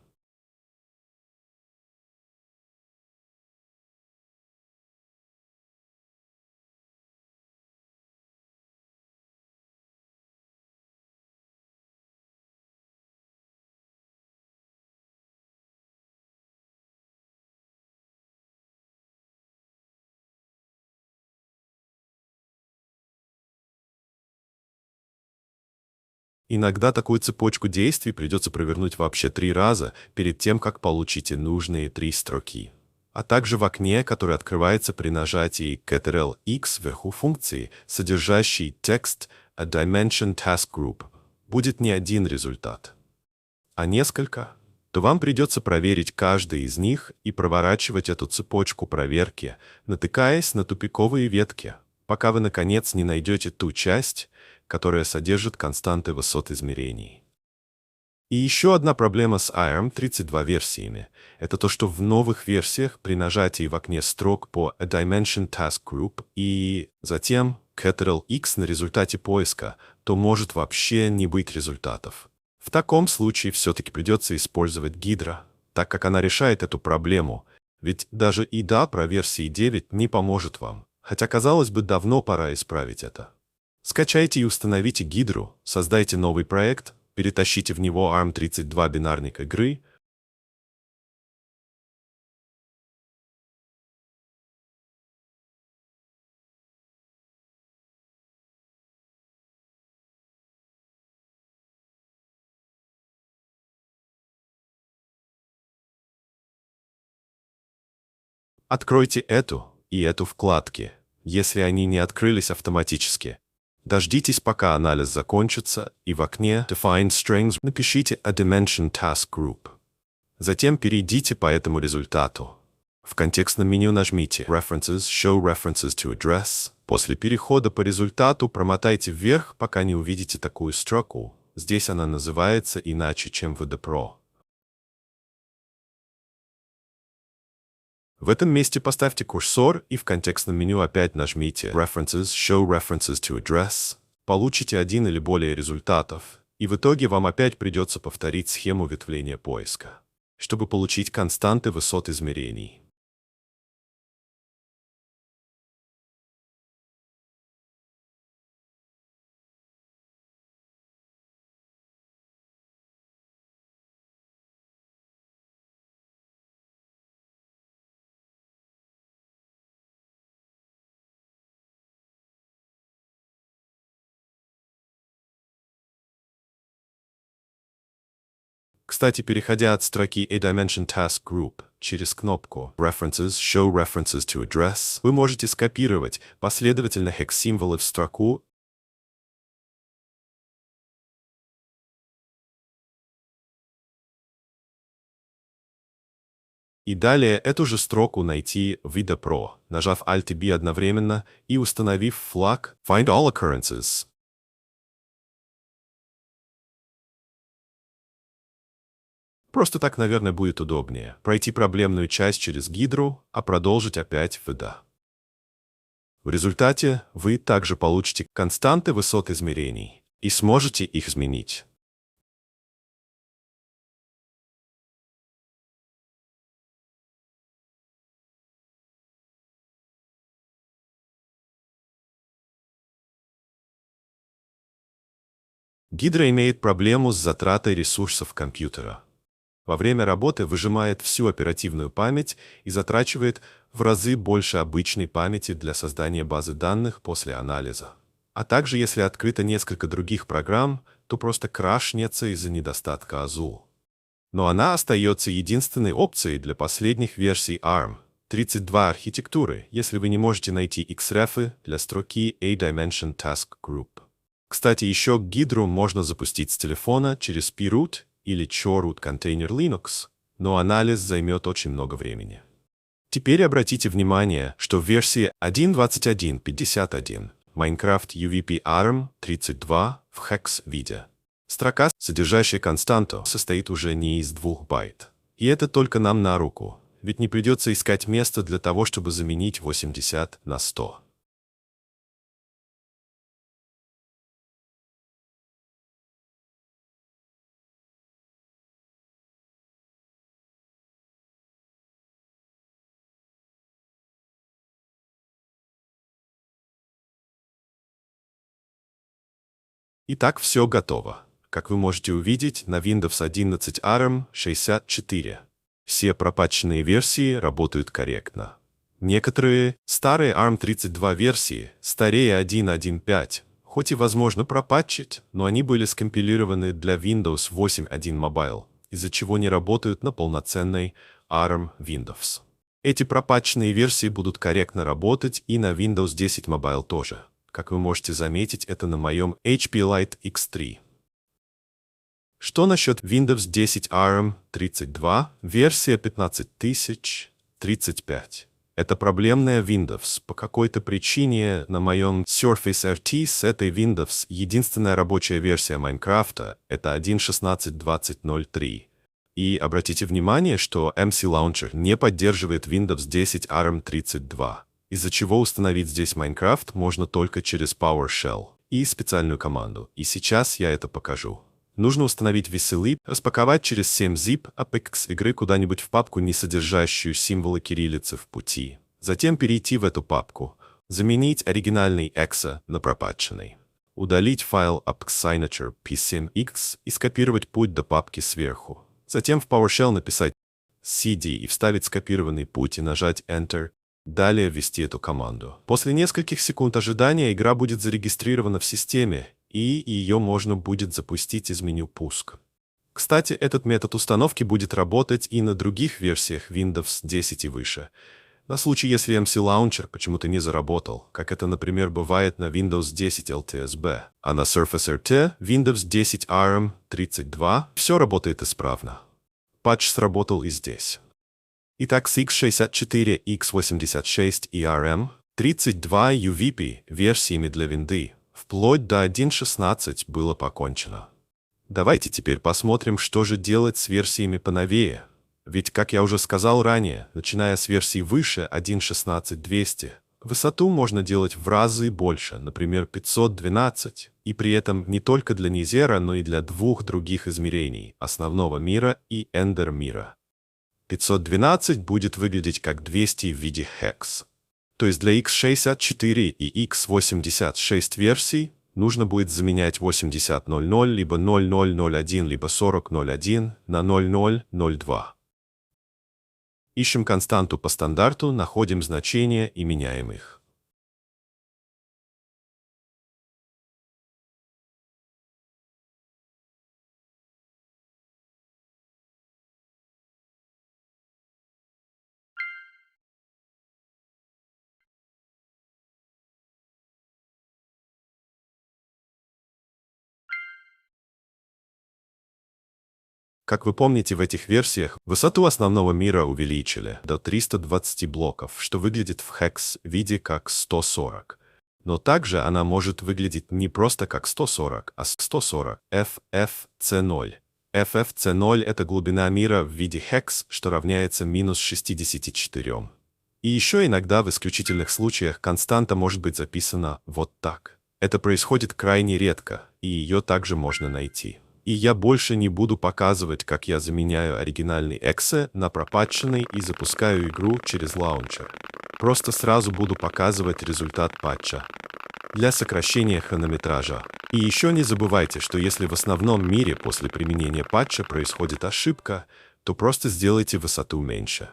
Иногда такую цепочку действий придется провернуть вообще 3 раза перед тем, как получите нужные 3 строки. А также в окне, которое открывается при нажатии Ctrl-X вверху функции, содержащей текст A Dimension Task Group, будет не один результат, а несколько, то вам придется проверить каждый из них и проворачивать эту цепочку проверки, натыкаясь на тупиковые ветки, пока вы, наконец, не найдете ту часть, которая содержит константы высот измерений. И еще одна проблема с ARM32 версиями – это то, что в новых версиях при нажатии в окне строк по A Dimension Task Group и затем Ctrl-X на результате поиска, то может вообще не быть результатов. В таком случае все-таки придется использовать Hydra, так как она решает эту проблему, ведь даже IDA про версии 9 не поможет вам, хотя, казалось бы, давно пора исправить это. Скачайте и установите Hydra, создайте новый проект, перетащите в него ARM32 бинарник игры, откройте эту и эту вкладки, если они не открылись автоматически. Дождитесь, пока анализ закончится, и в окне Define Strings напишите A Dimension Task Group. Затем перейдите по этому результату. В контекстном меню нажмите References, Show References to Address. После перехода по результату промотайте вверх, пока не увидите такую строку. Здесь она называется иначе, чем в VDPro. В этом месте поставьте курсор и в контекстном меню опять нажмите References, Show References to Address. Получите один или более результатов, и в итоге вам опять придется повторить схему ветвления поиска, чтобы получить константы высот измерений. Кстати, переходя от строки A Dimension Task Group через кнопку References, Show References to Address, вы можете скопировать последовательно хекс-символы в строку и далее эту же строку найти в VDPro, нажав Alt и B одновременно и установив флаг Find All Occurrences. Просто так, наверное, будет удобнее. Пройти проблемную часть через Hydra, а продолжить опять в VDA. В результате вы также получите константы высот измерений и сможете их изменить. Hydra имеет проблему с затратой ресурсов компьютера. Во время работы выжимает всю оперативную память и затрачивает в разы больше обычной памяти для создания базы данных после анализа. А также, если открыто несколько других программ, то просто крашнется из-за недостатка АЗУ. Но она остается единственной опцией для последних версий ARM32 архитектуры, если вы не можете найти Xref для строки A Dimension Task Group. Кстати, еще Hydra можно запустить с телефона через PRoot или ChoRoot Container Linux, но анализ займет очень много времени. Теперь обратите внимание, что в версии 1.21.51 Minecraft UVP ARM32 в hex-виде строка, содержащая константу, состоит уже не из 2 байт. И это только нам на руку, ведь не придется искать место для того, чтобы заменить 80 на 100. Итак, все готово. Как вы можете увидеть, на Windows 11 ARM 64 все пропатченные версии работают корректно. Некоторые старые ARM32 версии, старее 1.1.5, хоть и возможно пропатчить, но они были скомпилированы для Windows 8.1 Mobile, из-за чего не работают на полноценной ARM Windows. Эти пропатченные версии будут корректно работать и на Windows 10 Mobile тоже. Как вы можете заметить, это на моем HP Lite X3. Что насчет Windows 10 ARM 32, версия 15035? Это проблемная Windows. По какой-то причине на моем Surface RT с этой Windows единственная рабочая версия Майнкрафта — это 1.16.20.03. И обратите внимание, что MC Launcher не поддерживает Windows 10 ARM 32, из-за чего установить здесь Майнкрафт можно только через PowerShell и специальную команду. И сейчас я это покажу. Нужно установить VSLib, распаковать через 7-zip Apex игры куда-нибудь в папку, не содержащую символы кириллицы в пути. Затем перейти в эту папку, заменить оригинальный exe на пропатченный. Удалить файл AppSignature P7X и скопировать путь до папки сверху. Затем в PowerShell написать cd и вставить скопированный путь и нажать Enter. Далее ввести эту команду. После нескольких секунд ожидания игра будет зарегистрирована в системе, и ее можно будет запустить из меню «Пуск». Кстати, этот метод установки будет работать и на других версиях Windows 10 и выше. На случай, если MC Launcher почему-то не заработал, как это, например, бывает на Windows 10 LTSB, а на Surface RT, Windows 10 ARM 32, все работает исправно. Патч сработал и здесь. Итак, с x64, x86 и ARM32 UVP версиями для винды вплоть до 1.16 было покончено. Давайте теперь посмотрим, что же делать с версиями поновее. Ведь, как я уже сказал ранее, начиная с версии выше 1.16.200, высоту можно делать в разы больше, например, 512, и при этом не только для Низера, но и для двух других измерений – основного мира и эндер мира. 512 будет выглядеть как 200 в виде hex. То есть для x64 и x86 версий нужно будет заменять 80.00 либо 0001 либо 40.01 на 00.02. Ищем константу по стандарту, находим значения и меняем их. Как вы помните, в этих версиях высоту основного мира увеличили до 320 блоков, что выглядит в hex виде как 140. Но также она может выглядеть не просто как 140, а 140 FFC0. FFC0 — это глубина мира в виде hex, что равняется минус 64. И еще иногда в исключительных случаях константа может быть записана вот так. Это происходит крайне редко, и ее также можно найти. И я больше не буду показывать, как я заменяю оригинальный exe на пропатченный и запускаю игру через лаунчер. Просто сразу буду показывать результат патча для сокращения хронометража. И еще не забывайте, что если в основном мире после применения патча происходит ошибка, то просто сделайте высоту меньше.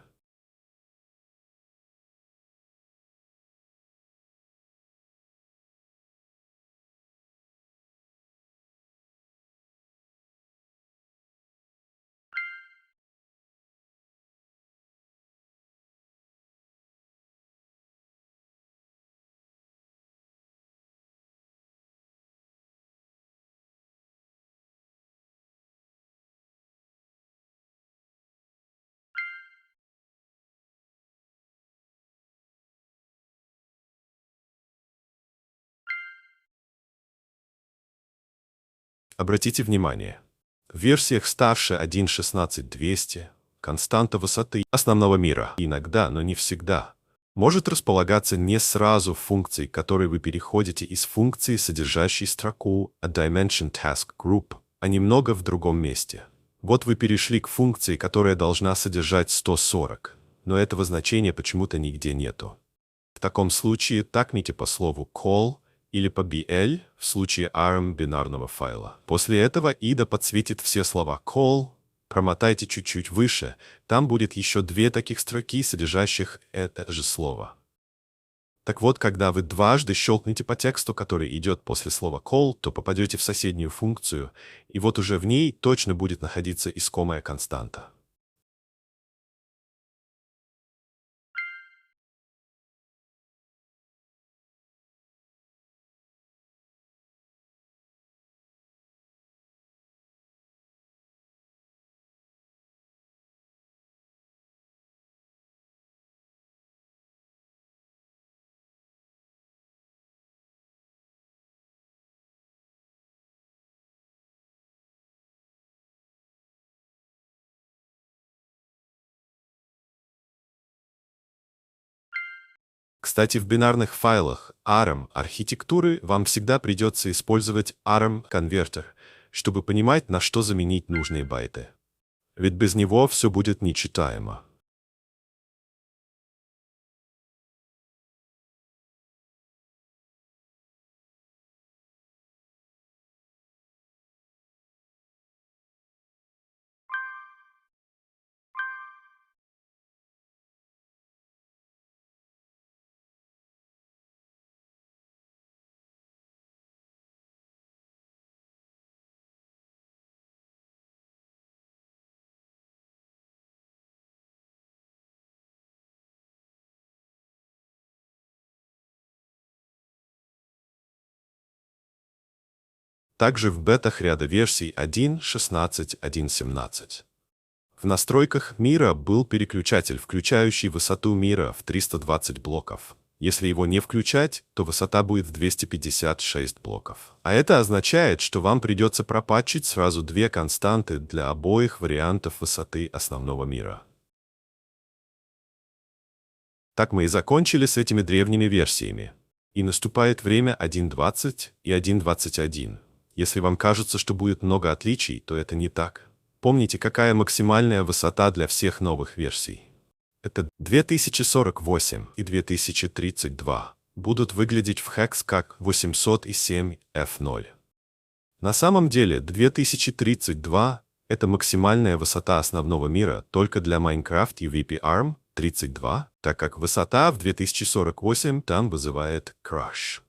Обратите внимание, в версиях старше 1.16.200 Константа высоты основного мира иногда, но не всегда, может располагаться не сразу в функции, которой вы переходите из функции, содержащей строку a dimension task group, а немного в другом месте. Вот вы перешли к функции, которая должна содержать 140, но этого значения почему-то нигде нету. В таком случае такните по слову call или по BL в случае ARM бинарного файла. После этого IDA подсветит все слова call, промотайте чуть-чуть выше, там будет еще две таких строки, содержащих это же слово. Так вот, когда вы дважды щелкнете по тексту, который идет после слова call, то попадете в соседнюю функцию, и вот уже в ней точно будет находиться искомая константа. Кстати, в бинарных файлах ARM архитектуры вам всегда придется использовать ARM-конвертер, чтобы понимать, на что заменить нужные байты. Ведь без него все будет нечитаемо. Также в бетах ряда версий 1.16, 1.17. В настройках мира был переключатель, включающий высоту мира в 320 блоков. Если его не включать, то высота будет в 256 блоков. А это означает, что вам придется пропатчить сразу две константы для обоих вариантов высоты основного мира. Так мы и закончили с этими древними версиями. И наступает время 1.20 и 1.21. Если вам кажется, что будет много отличий, то это не так. Помните, какая максимальная высота для всех новых версий? Это 2048 и 2032 будут выглядеть в Hex как 807 F0. На самом деле 2032 — это максимальная высота основного мира только для Minecraft UVP ARM 32, так как высота в 2048 там вызывает crash.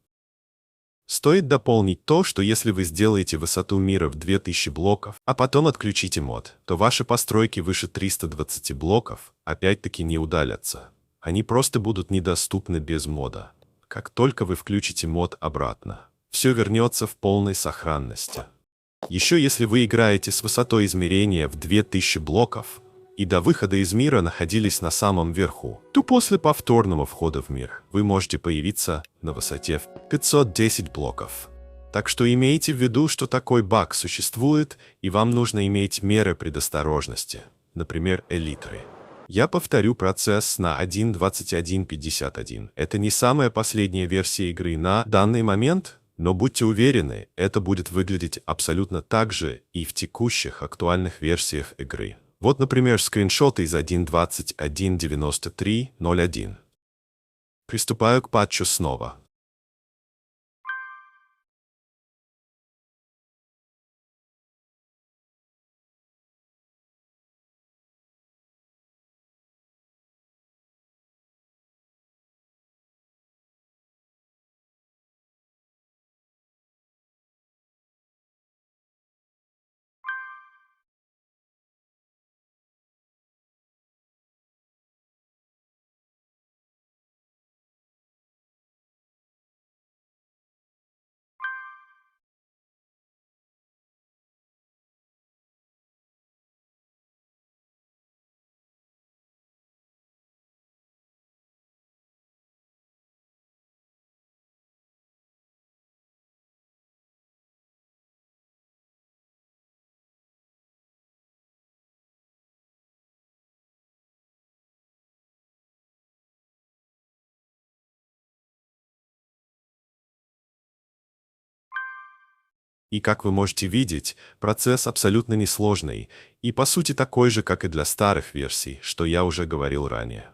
Стоит дополнить то, что если вы сделаете высоту мира в 2000 блоков, а потом отключите мод, то ваши постройки выше 320 блоков опять-таки не удалятся. Они просто будут недоступны без мода. Как только вы включите мод обратно, все вернется в полной сохранности. Еще если вы играете с высотой измерения в 2000 блоков, и до выхода из мира находились на самом верху, то после повторного входа в мир вы можете появиться на высоте в 510 блоков. Так что имейте в виду, что такой баг существует, и вам нужно иметь меры предосторожности, например, элитры. Я повторю процесс на 1.21.51. Это не самая последняя версия игры на данный момент, но будьте уверены, это будет выглядеть абсолютно так же и в текущих актуальных версиях игры. Вот, например, скриншоты из 1.21.93.01. Приступаю к патчу снова. И как вы можете видеть, процесс абсолютно несложный и по сути такой же, как и для старых версий, что я уже говорил ранее.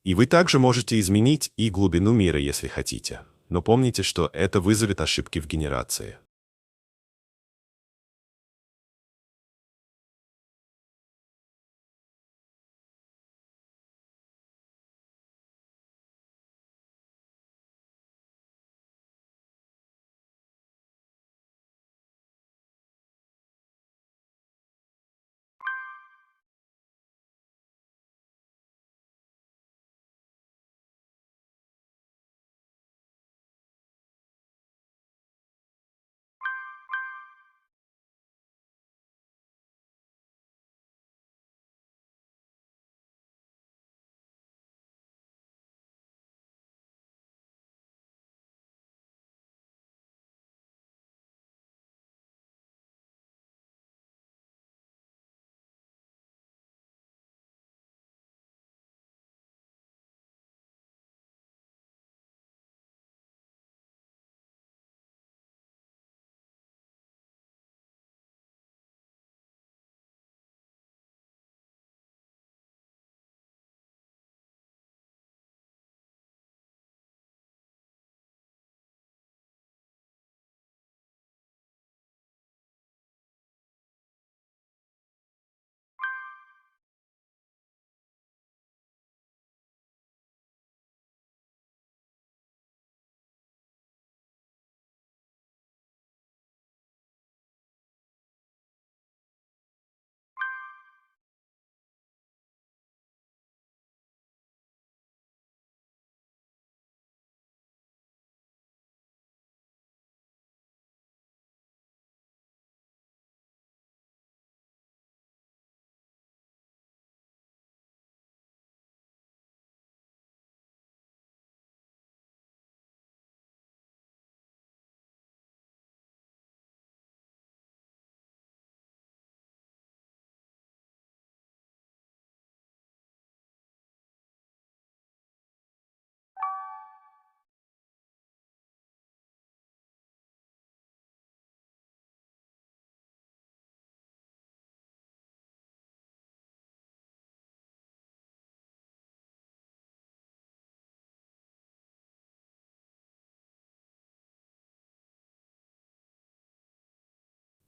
И вы также можете изменить и глубину мира, если хотите. Но помните, что это вызовет ошибки в генерации.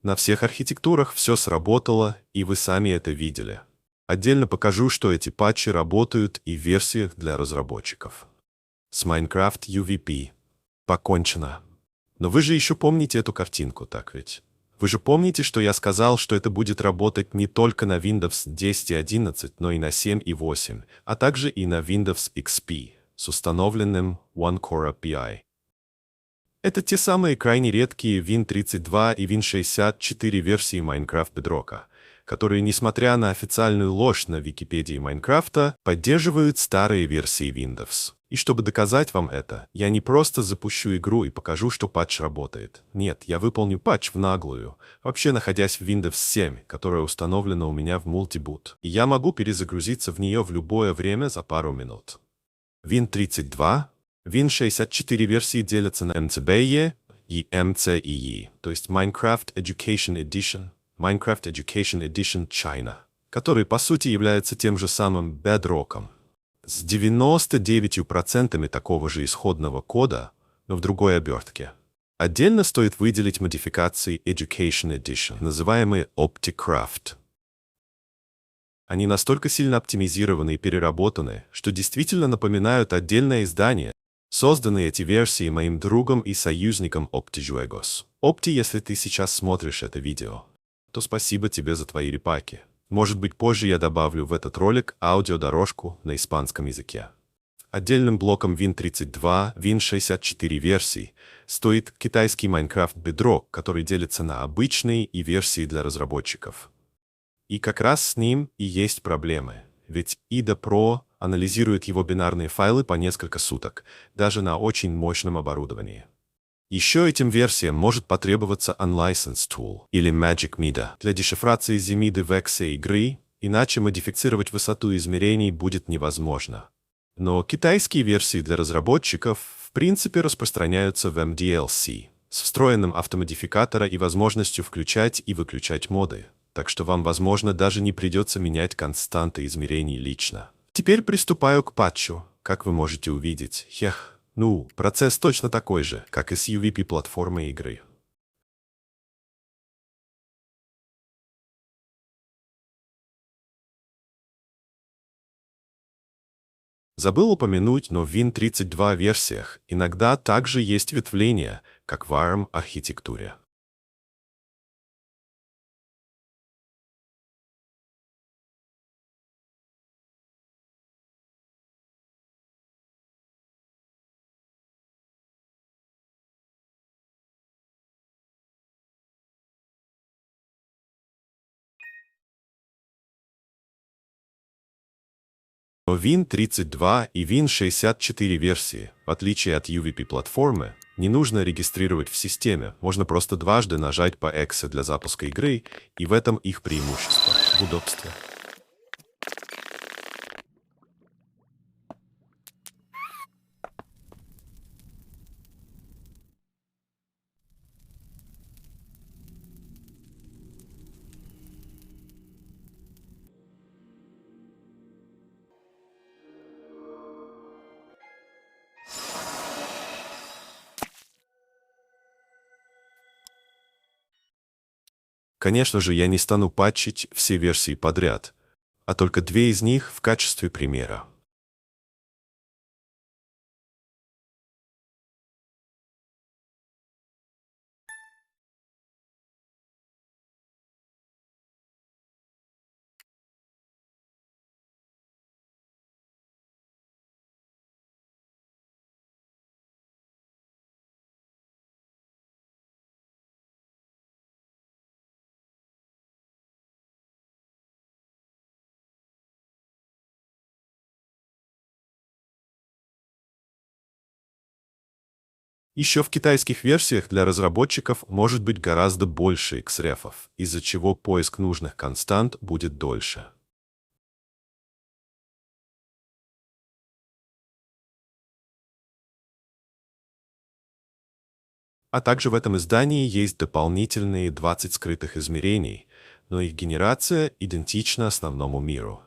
На всех архитектурах все сработало, и вы сами это видели. Отдельно покажу, что эти патчи работают и в версиях для разработчиков. С Minecraft UVP покончено. Но вы же еще помните эту картинку, так ведь? Вы же помните, что я сказал, что это будет работать не только на Windows 10 и 11, но и на 7 и 8, а также и на Windows XP с установленным One Core API. Это те самые крайне редкие Win32 и Win64 версии Minecraft Bedrock, которые, несмотря на официальную ложь на Википедии Майнкрафта, поддерживают старые версии Windows. И чтобы доказать вам это, я не просто запущу игру и покажу, что патч работает. Нет, я выполню патч в наглую, вообще находясь в Windows 7, которая установлена у меня в мультибут. И я могу перезагрузиться в нее в любое время за пару минут. Win32, Win64 версии делятся на MCBE и MCEE, то есть Minecraft Education Edition, Minecraft Education Edition China, который по сути является тем же самым Bedrock'ом. с 99% такого же исходного кода, но в другой обертке. Отдельно стоит выделить модификации Education Edition, называемые OptiCraft. Они настолько сильно оптимизированы и переработаны, что действительно напоминают отдельное издание. Созданы эти версии моим другом и союзником OptiJuegos. Opti, если ты сейчас смотришь это видео, то спасибо тебе за твои репаки. Может быть, позже я добавлю в этот ролик аудиодорожку на испанском языке. Отдельным блоком Win32, Win64 версий стоит китайский Minecraft Bedrock, который делится на обычные и версии для разработчиков. И как раз с ним и есть проблемы, ведь IDA Pro анализирует его бинарные файлы по несколько суток, даже на очень мощном оборудовании. Еще этим версиям может потребоваться Unlicensed Tool или Magic MIDA для дешифрации ZMIDA в эксе игры, иначе модифицировать высоту измерений будет невозможно. Но китайские версии для разработчиков в принципе распространяются в MDLC с встроенным автомодификатора и возможностью включать и выключать моды, так что вам, возможно, даже не придется менять константы измерений лично. Теперь приступаю к патчу. Как вы можете увидеть, процесс точно такой же, как и с UVP-платформой игры. Забыл упомянуть, но в Win32 версиях иногда также есть ветвления, как в ARM-архитектуре. Но Win32 и Win64 версии, в отличие от UVP-платформы, не нужно регистрировать в системе, можно просто дважды нажать по эксе для запуска игры, и в этом их преимущество в удобстве. Конечно же, я не стану патчить все версии подряд, а только две из них в качестве примера. Еще в китайских версиях для разработчиков может быть гораздо больше xref, из-за чего поиск нужных констант будет дольше. А также в этом издании есть дополнительные 20 скрытых измерений, но их генерация идентична основному миру.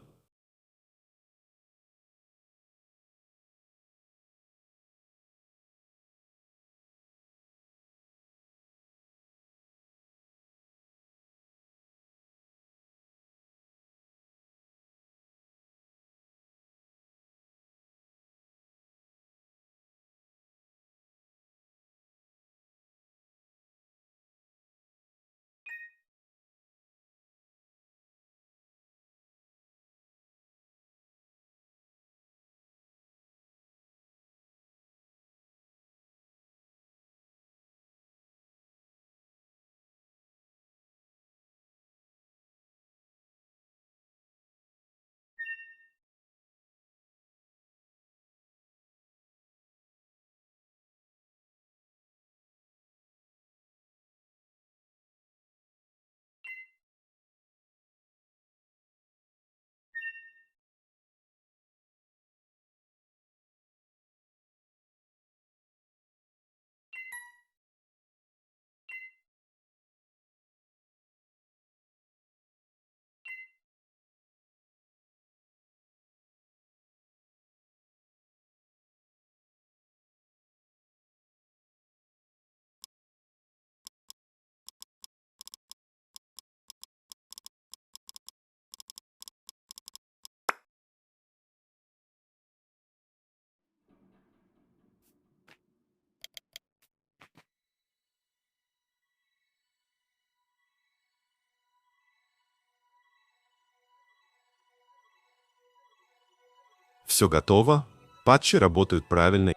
Все готово, патчи работают правильно.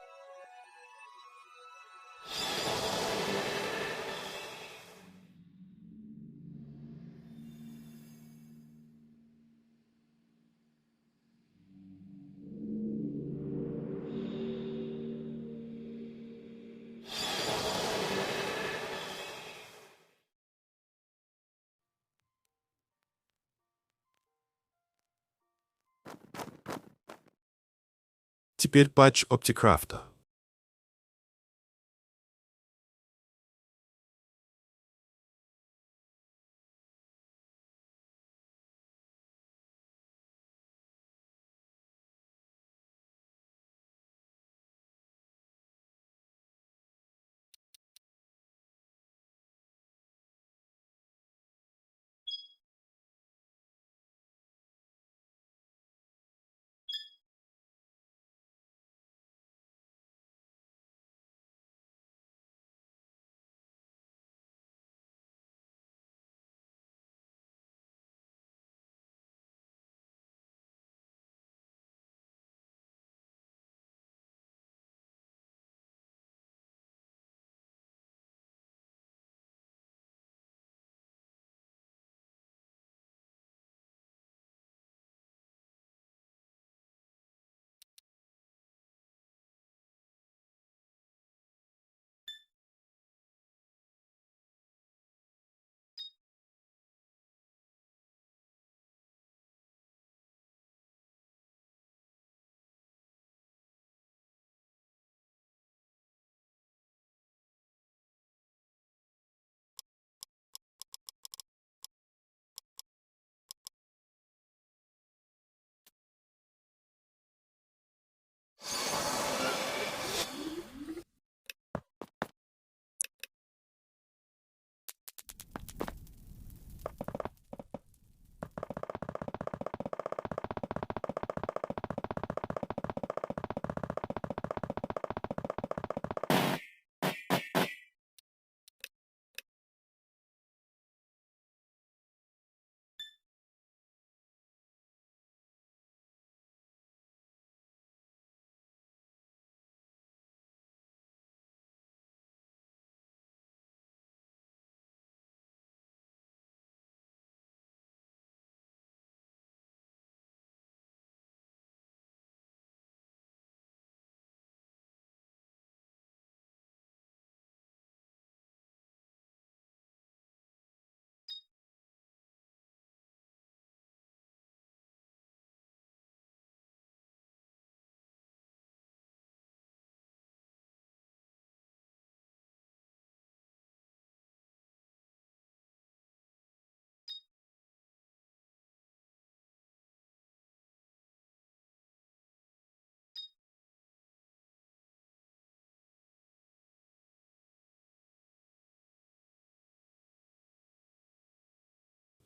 Теперь патч Opticraft.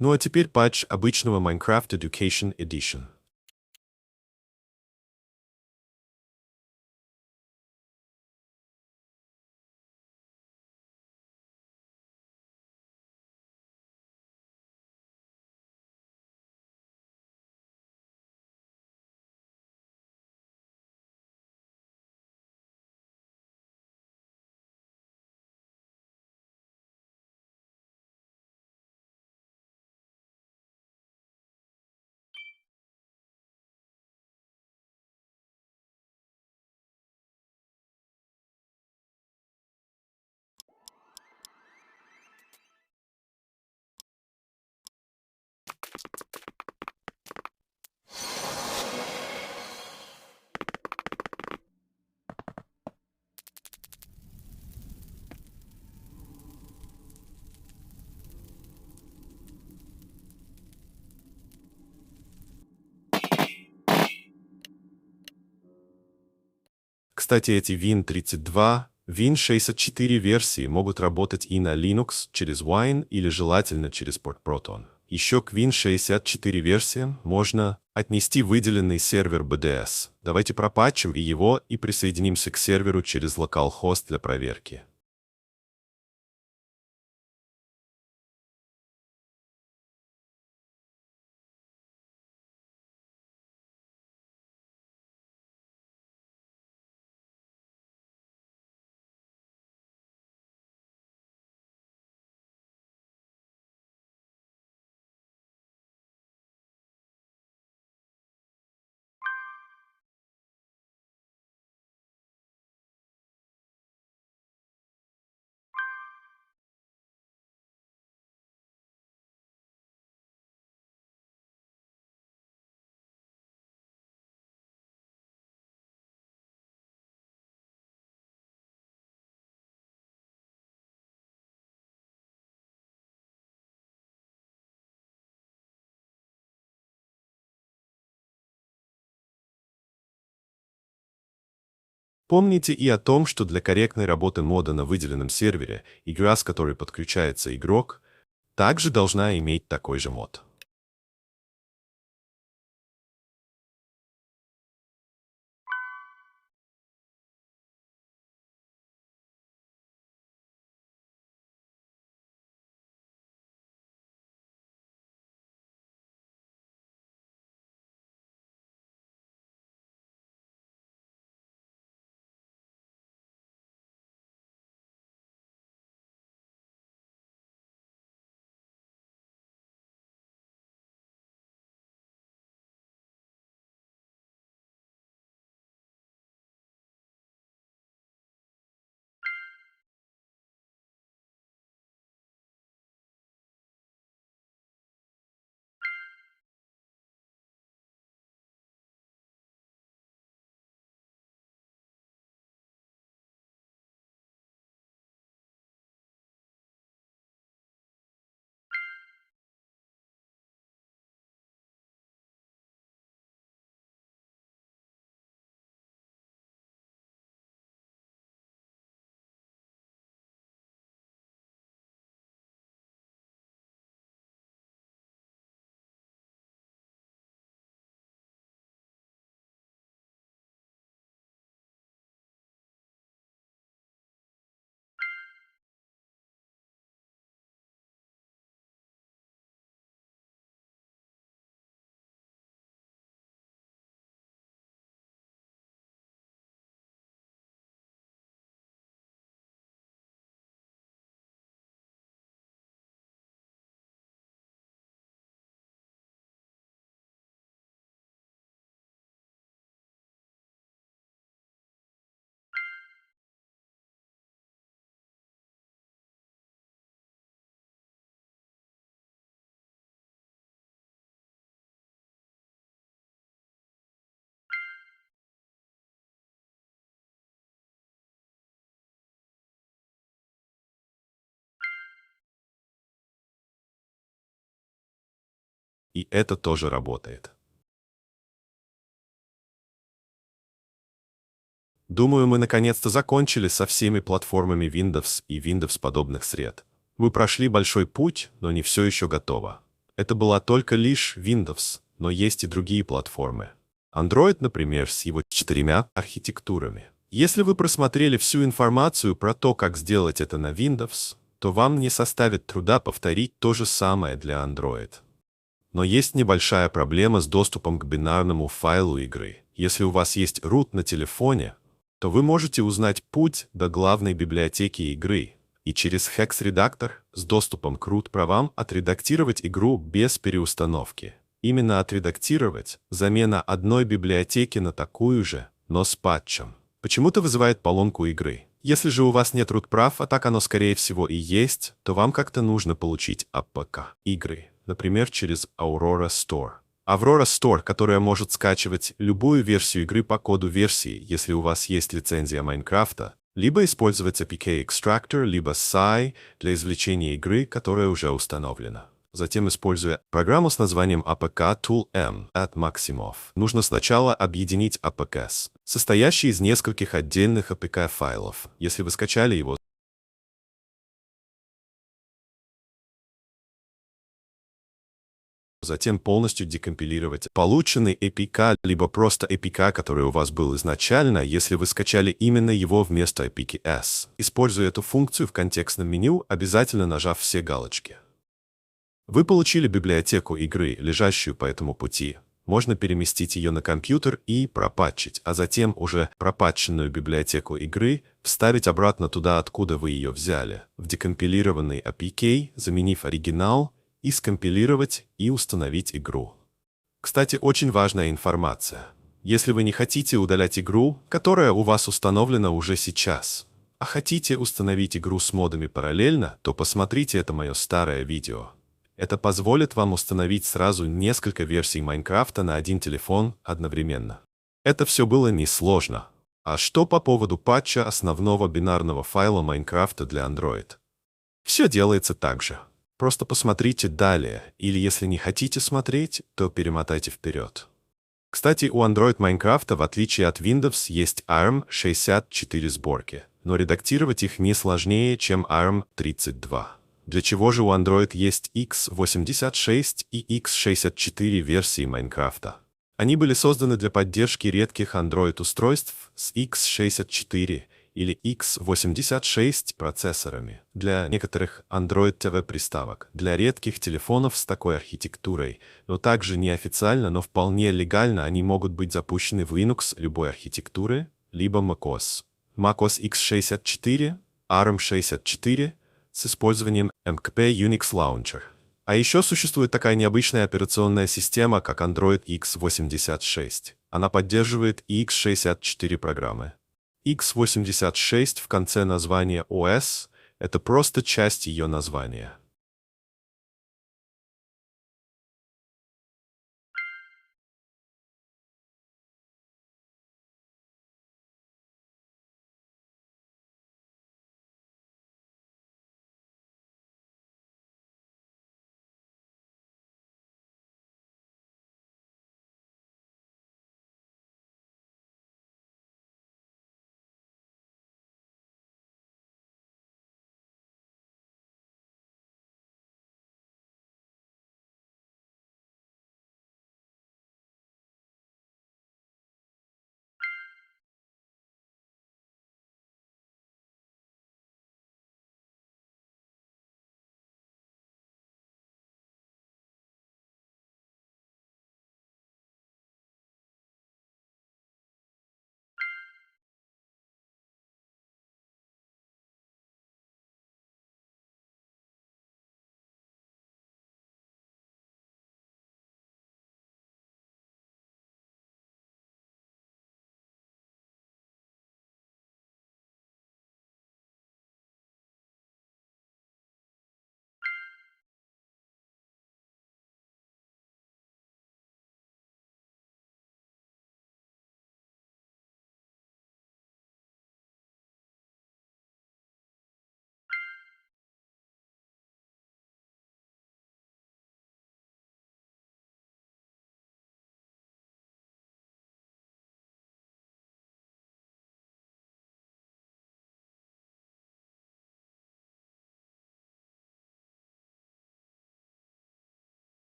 Ну а теперь патч обычного Minecraft Education Edition. Кстати, эти Win32, Win64 версии могут работать и на Linux через Wine или желательно через порт Proton. Еще к Win64 версиям можно отнести выделенный сервер BDS. Давайте пропатчим и его и присоединимся к серверу через localhost для проверки. Помните и о том, что для корректной работы мода на выделенном сервере игра, с которой подключается игрок, также должна иметь такой же мод. И это тоже работает. Думаю, мы наконец-то закончили со всеми платформами Windows и Windows подобных сред. Вы прошли большой путь, но не все еще готово. Это была только лишь Windows, но есть и другие платформы. Android, например, с его 4 архитектурами. Если вы просмотрели всю информацию про то, как сделать это на Windows, то вам не составит труда повторить то же самое для Android. Но есть небольшая проблема с доступом к бинарному файлу игры. Если у вас есть root на телефоне, то вы можете узнать путь до главной библиотеки игры и через hex-редактор с доступом к root-правам отредактировать игру без переустановки. Именно отредактировать – замена одной библиотеки на такую же, но с патчем. Почему-то вызывает поломку игры. Если же у вас нет root-прав, а так оно скорее всего и есть, то вам как-то нужно получить APK игры, например, через Aurora Store. Aurora Store, которая может скачивать любую версию игры по коду версии, если у вас есть лицензия Майнкрафта, либо использовать APK Extractor, либо SCI для извлечения игры, которая уже установлена. Затем, используя программу с названием APK Tool M от Maximoff, нужно сначала объединить APKs, состоящий из нескольких отдельных APK-файлов. Если вы скачали его, затем полностью декомпилировать полученный APK, либо просто APK, который у вас был изначально, если вы скачали именно его вместо APKs. Используя эту функцию в контекстном меню, обязательно нажав все галочки. Вы получили библиотеку игры, лежащую по этому пути. Можно переместить ее на компьютер и пропатчить, а затем уже пропатченную библиотеку игры вставить обратно туда, откуда вы ее взяли, в декомпилированный APK, заменив оригинал, и скомпилировать и установить игру. Кстати, очень важная информация. Если вы не хотите удалять игру, которая у вас установлена уже сейчас, а хотите установить игру с модами параллельно, то посмотрите это мое старое видео. Это позволит вам установить сразу несколько версий Майнкрафта на один телефон одновременно. Это все было несложно. А что по поводу патча основного бинарного файла Майнкрафта для Android? Все делается так же. Просто посмотрите далее, или если не хотите смотреть, то перемотайте вперед. Кстати, у Android Майнкрафта, в отличие от Windows, есть ARM64 сборки, но редактировать их не сложнее, чем ARM32. Для чего же у Android есть x86 и x64 версии Майнкрафта? Они были созданы для поддержки редких Android-устройств с x64 или x86 процессорами, для некоторых Android TV-приставок, для редких телефонов с такой архитектурой, но также неофициально, но вполне легально они могут быть запущены в Linux любой архитектуры, либо macOS. macOS x64, ARM64 с использованием MKP Unix Launcher. А еще существует такая необычная операционная система, как Android x86. Она поддерживает и x64 программы. x86 в конце названия OS — это просто часть ее названия.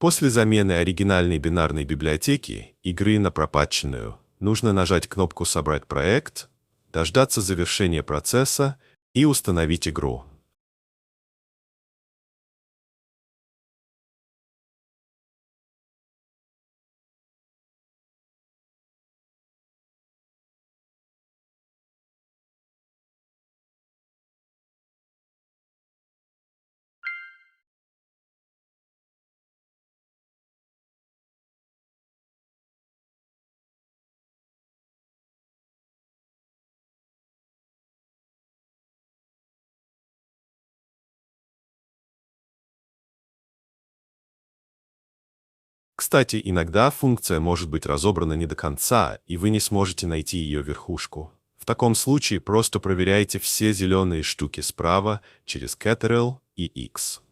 После замены оригинальной бинарной библиотеки игры на пропатченную, нужно нажать кнопку «Собрать проект», дождаться завершения процесса и установить игру. Кстати, иногда функция может быть разобрана не до конца, и вы не сможете найти ее верхушку. В таком случае просто проверяйте все зеленые штуки справа через Ctrl и X.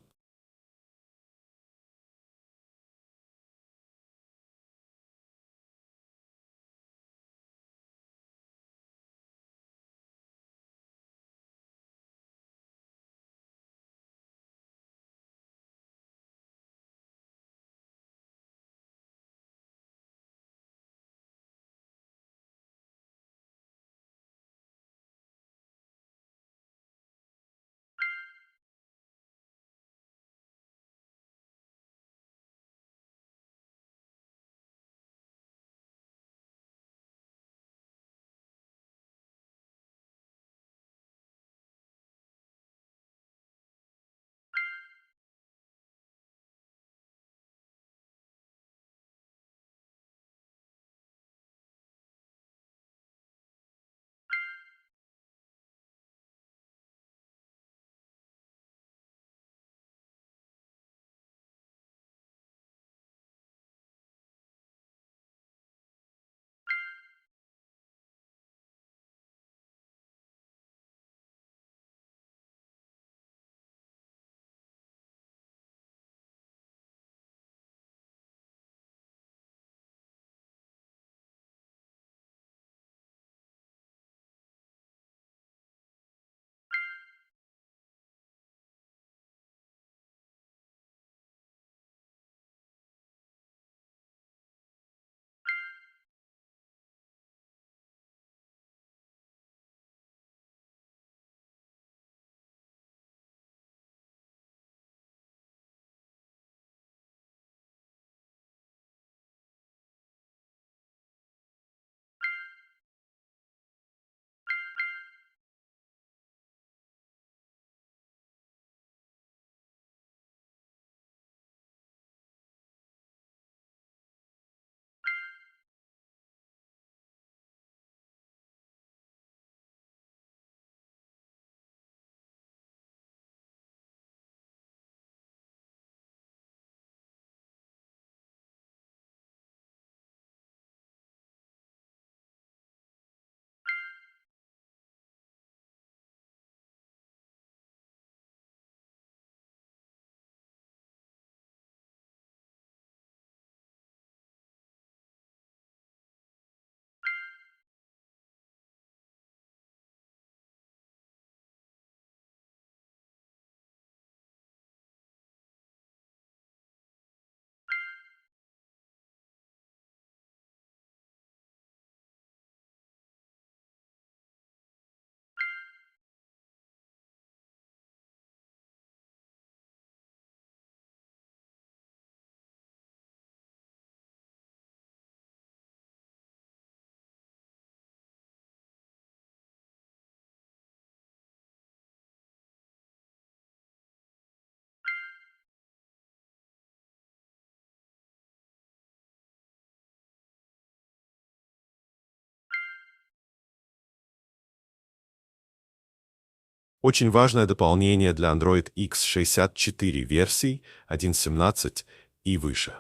Очень важное дополнение для Android x64 версий 1.17 и выше.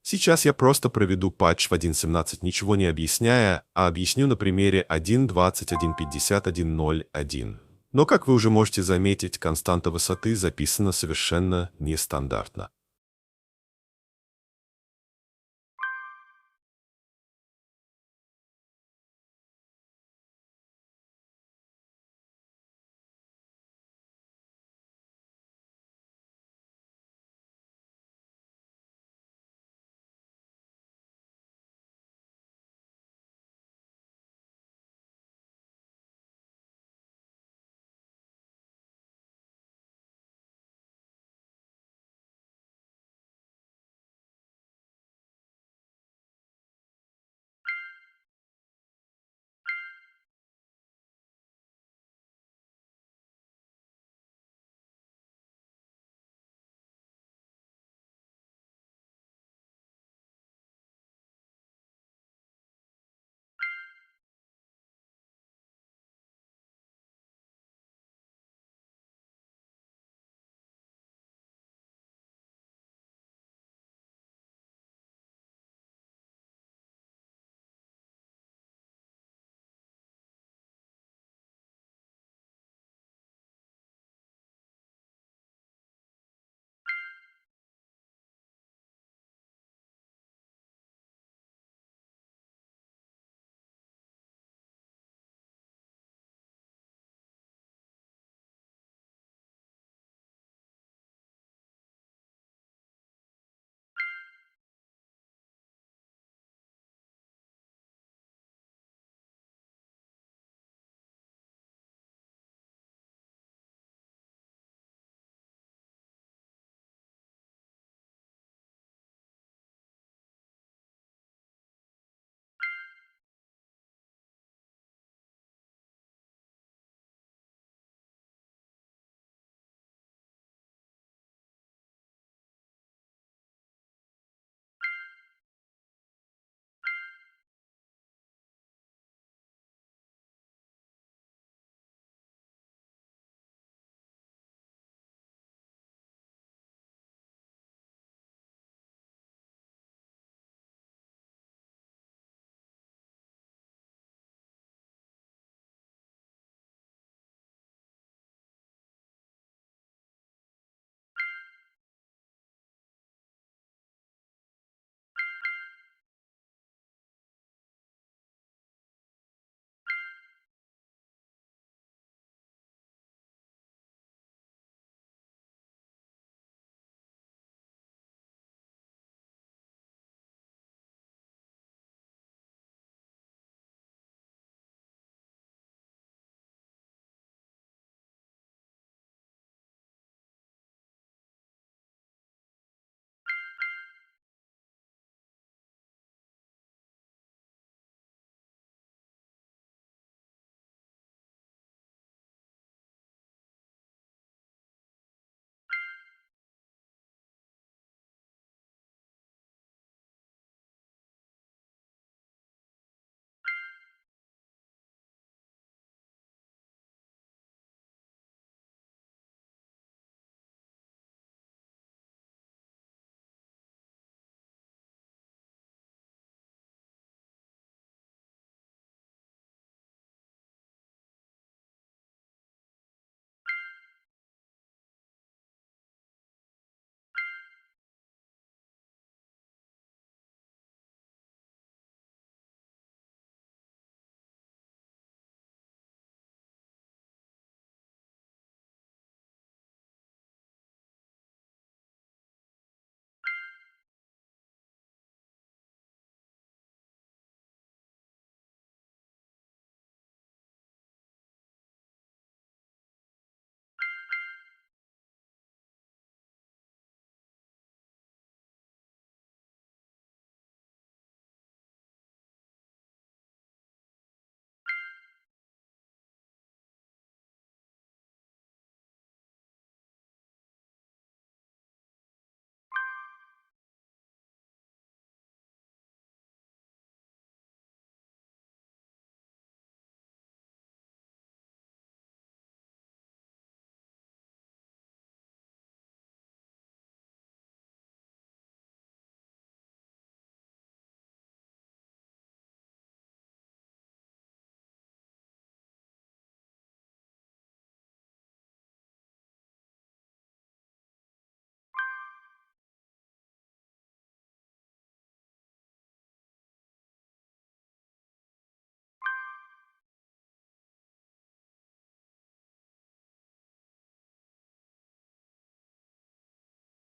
Сейчас я просто проведу патч в 1.17, ничего не объясняя, а объясню на примере 1.21.51.0.1. Но, как вы уже можете заметить, константа высоты записана совершенно нестандартно.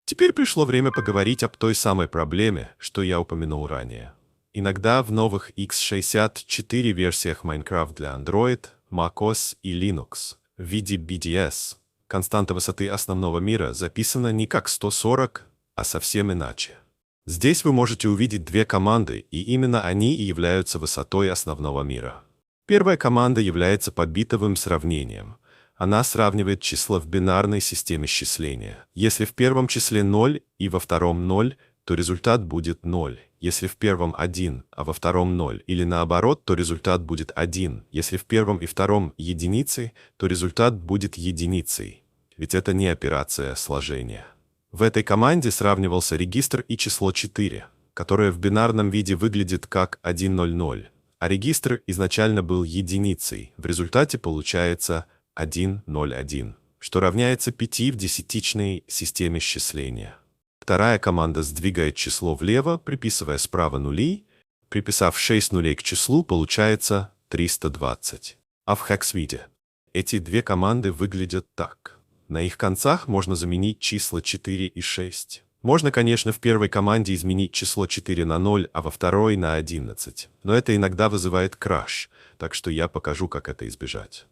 Теперь пришло время поговорить об той самой проблеме, что я упомянул ранее. Иногда в новых x64 версиях Minecraft для Android, macOS и Linux в виде BDS константа высоты основного мира записана не как 140, а совсем иначе. Здесь вы можете увидеть две команды, и именно они и являются высотой основного мира. Первая команда является подбитовым сравнением. Она сравнивает числа в бинарной системе счисления. Если в первом числе 0 и во втором 0, то результат будет 0. Если в первом 1, а во втором 0, или наоборот, то результат будет 1. Если в первом и втором единицы, то результат будет единицей. Ведь это не операция сложения. В этой команде сравнивался регистр и число 4, которое в бинарном виде выглядит как 100, а регистр изначально был единицей. В результате получается 101, что равняется 5 в десятичной системе счисления. Вторая команда сдвигает число влево, приписывая справа нули. Приписав 6 нулей к числу, получается 320. А в хекс-виде эти две команды выглядят так. На их концах можно заменить числа 4 и 6. Можно, конечно, в первой команде изменить число 4 на 0, а во второй на 11. Но это иногда вызывает краш, так что я покажу, как это избежать.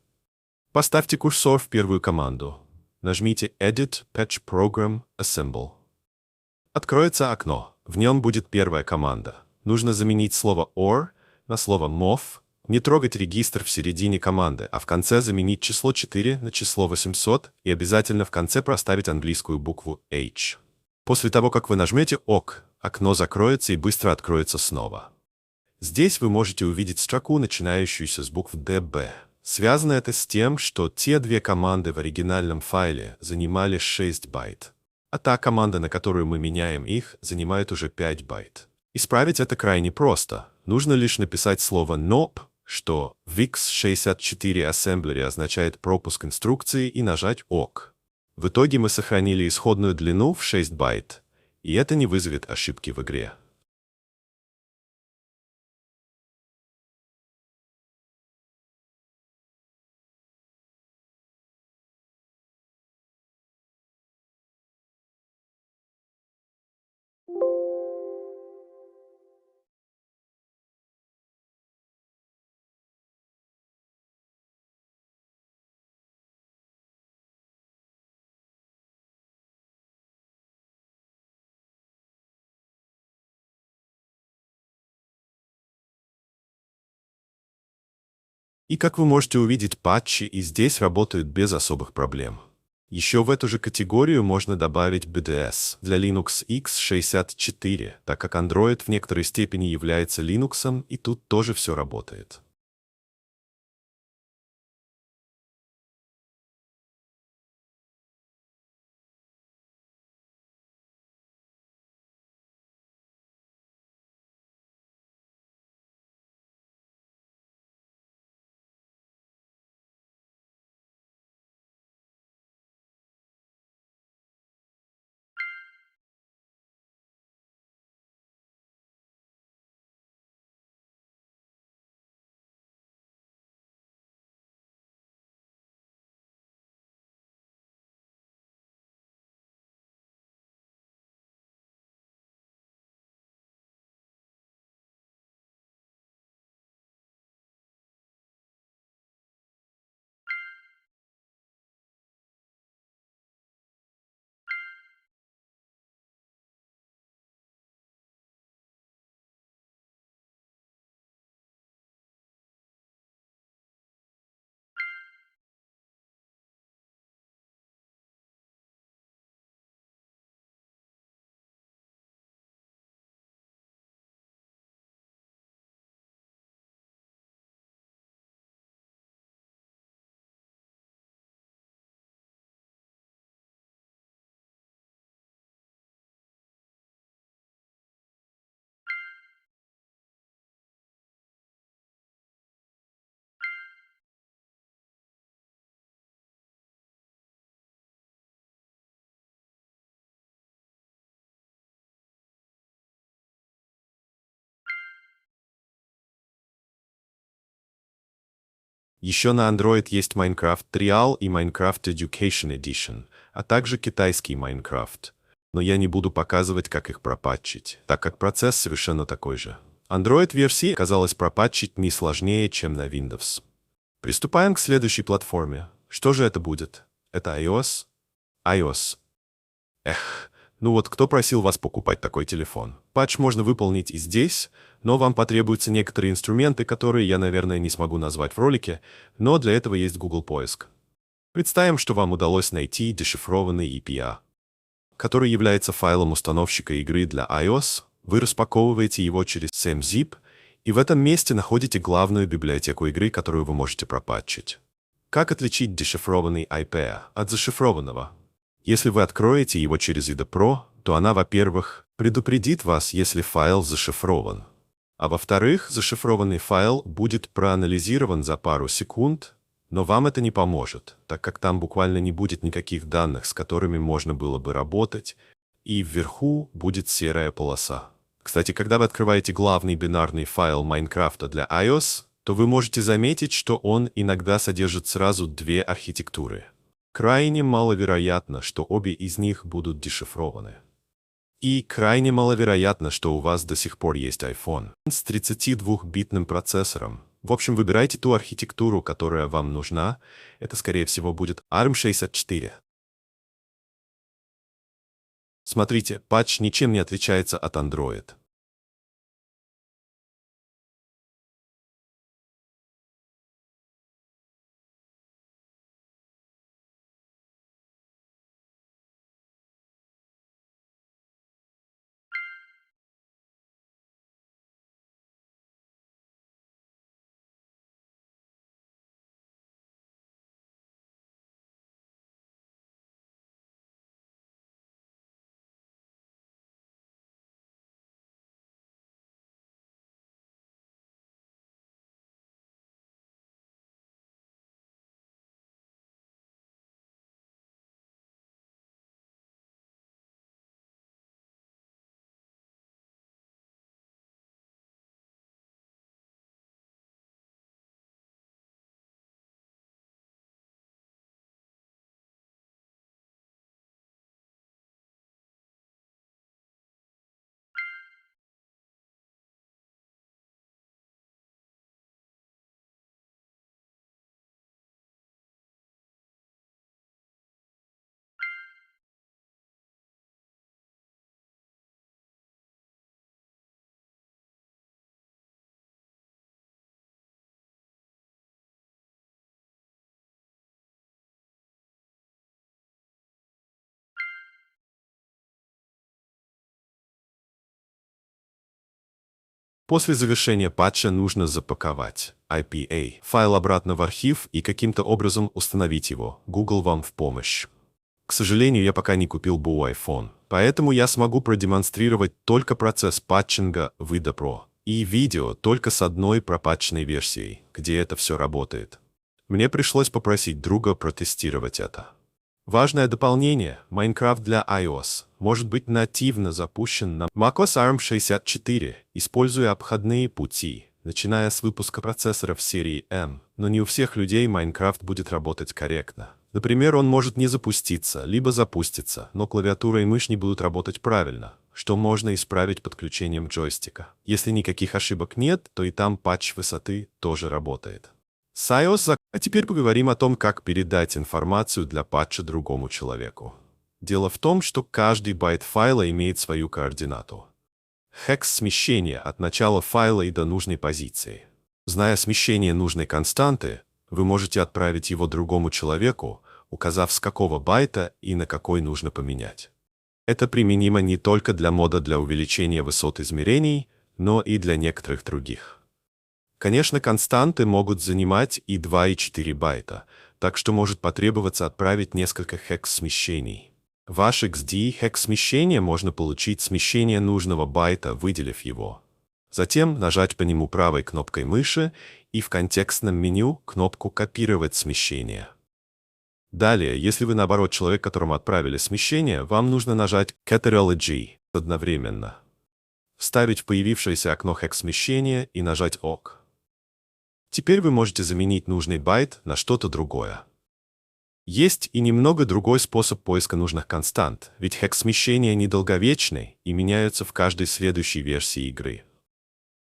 Поставьте курсор в первую команду. Нажмите Edit, Patch Program, Assemble. Откроется окно. В нем будет первая команда. Нужно заменить слово OR на слово MOV, не трогать регистр в середине команды, а в конце заменить число 4 на число 800 и обязательно в конце проставить английскую букву H. После того, как вы нажмете ОК, окно закроется и быстро откроется снова. Здесь вы можете увидеть строку, начинающуюся с букв DB. Связано это с тем, что те две команды в оригинальном файле занимали 6 байт, а та команда, на которую мы меняем их, занимает уже 5 байт. Исправить это крайне просто. Нужно лишь написать слово NOP, что в x64 ассемблере означает пропуск инструкции, и нажать ОК. В итоге мы сохранили исходную длину в 6 байт, и это не вызовет ошибки в игре. И как вы можете увидеть, патчи и здесь работают без особых проблем. Еще в эту же категорию можно добавить BDS для Linux x64, так как Android в некоторой степени является Linux, и тут тоже все работает. Еще на Android есть Minecraft Trial и Minecraft Education Edition, а также китайский Minecraft. но я не буду показывать, как их пропатчить, так как процесс совершенно такой же. Android-версии оказалось пропатчить не сложнее, чем на Windows. Приступаем к следующей платформе. Что же это будет? Это iOS? iOS. Эх, ну вот кто просил вас покупать такой телефон? Патч можно выполнить и здесь, но вам потребуются некоторые инструменты, которые я, наверное, не смогу назвать в ролике, но для этого есть Google поиск. Представим, что вам удалось найти дешифрованный EPA, который является файлом установщика игры для iOS. Вы распаковываете его через SamZip, и в этом месте находите главную библиотеку игры, которую вы можете пропатчить. Как отличить дешифрованный IPA от зашифрованного? Если вы откроете его через IDE Pro, то она, во-первых, предупредит вас, если файл зашифрован. А во-вторых, зашифрованный файл будет проанализирован за пару секунд, но вам это не поможет, так как там буквально не будет никаких данных, с которыми можно было бы работать, и вверху будет серая полоса. Кстати, когда вы открываете главный бинарный файл Майнкрафта для iOS, то вы можете заметить, что он иногда содержит сразу две архитектуры. Крайне маловероятно, что обе из них будут дешифрованы. И крайне маловероятно, что у вас до сих пор есть iPhone с 32-битным процессором. В общем, выбирайте ту архитектуру, которая вам нужна. Это, скорее всего, будет ARM64. Смотрите, патч ничем не отличается от Android. После завершения патча нужно запаковать IPA файл обратно в архив и каким-то образом установить его. Google вам в помощь. К сожалению, я пока не купил BU iPhone, поэтому я смогу продемонстрировать только процесс патчинга в IDE Pro и видео только с одной пропатченной версией, где это все работает. Мне пришлось попросить друга протестировать это. Важное дополнение – Minecraft для iOS может быть нативно запущен на macOS ARM64, используя обходные пути, начиная с выпуска процессоров серии M, но не у всех людей Minecraft будет работать корректно. Например, он может не запуститься, либо запуститься, но клавиатура и мышь не будут работать правильно, что можно исправить подключением джойстика. Если никаких ошибок нет, то и там патч высоты тоже работает. С iOS. А теперь поговорим о том, как передать информацию для патча другому человеку. Дело в том, что каждый байт файла имеет свою координату. Хекс смещения от начала файла и до нужной позиции. Зная смещение нужной константы, вы можете отправить его другому человеку, указав с какого байта и на какой нужно поменять. Это применимо не только для мода для увеличения высот измерений, но и для некоторых других. Конечно, константы могут занимать и 2, и 4 байта, так что может потребоваться отправить несколько хекс-смещений. Ваш XD хекс-смещение можно получить смещение нужного байта, выделив его. Затем нажать по нему правой кнопкой мыши и в контекстном меню кнопку «Копировать смещение». Далее, если вы наоборот человек, которому отправили смещение, вам нужно нажать Ctrl+G одновременно. Вставить в появившееся окно хекс-смещения и нажать ОК. Теперь вы можете заменить нужный байт на что-то другое. Есть и немного другой способ поиска нужных констант, ведь хекс-смещения недолговечны и меняются в каждой следующей версии игры.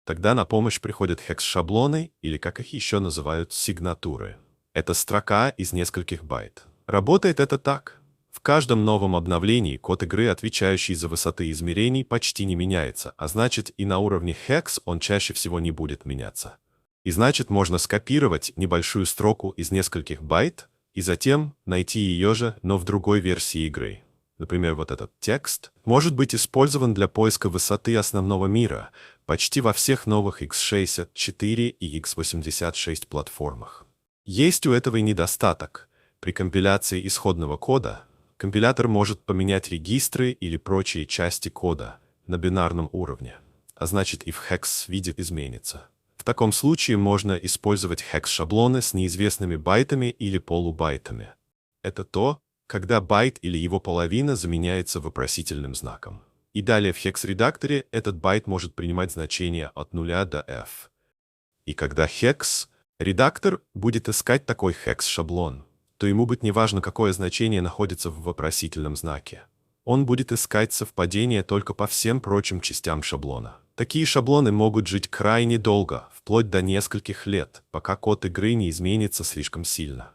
Тогда на помощь приходят хекс-шаблоны, или как их еще называют, сигнатуры. Это строка из нескольких байт. Работает это так. В каждом новом обновлении код игры, отвечающий за высоты измерений, почти не меняется, а значит и на уровне хекс он чаще всего не будет меняться. И значит можно скопировать небольшую строку из нескольких байт и затем найти ее же, но в другой версии игры. Например, вот этот текст может быть использован для поиска высоты основного мира почти во всех новых x64 и x86 платформах. Есть у этого и недостаток. При компиляции исходного кода компилятор может поменять регистры или прочие части кода на бинарном уровне, а значит и в хекс-виде изменится. В таком случае можно использовать хекс-шаблоны с неизвестными байтами или полубайтами. Это то, когда байт или его половина заменяется вопросительным знаком. И далее в хекс-редакторе этот байт может принимать значение от 0 до f. И когда хекс-редактор будет искать такой хекс-шаблон, то ему будет неважно, какое значение находится в вопросительном знаке. Он будет искать совпадение только по всем прочим частям шаблона. Такие шаблоны могут жить крайне долго, вплоть до нескольких лет, пока код игры не изменится слишком сильно.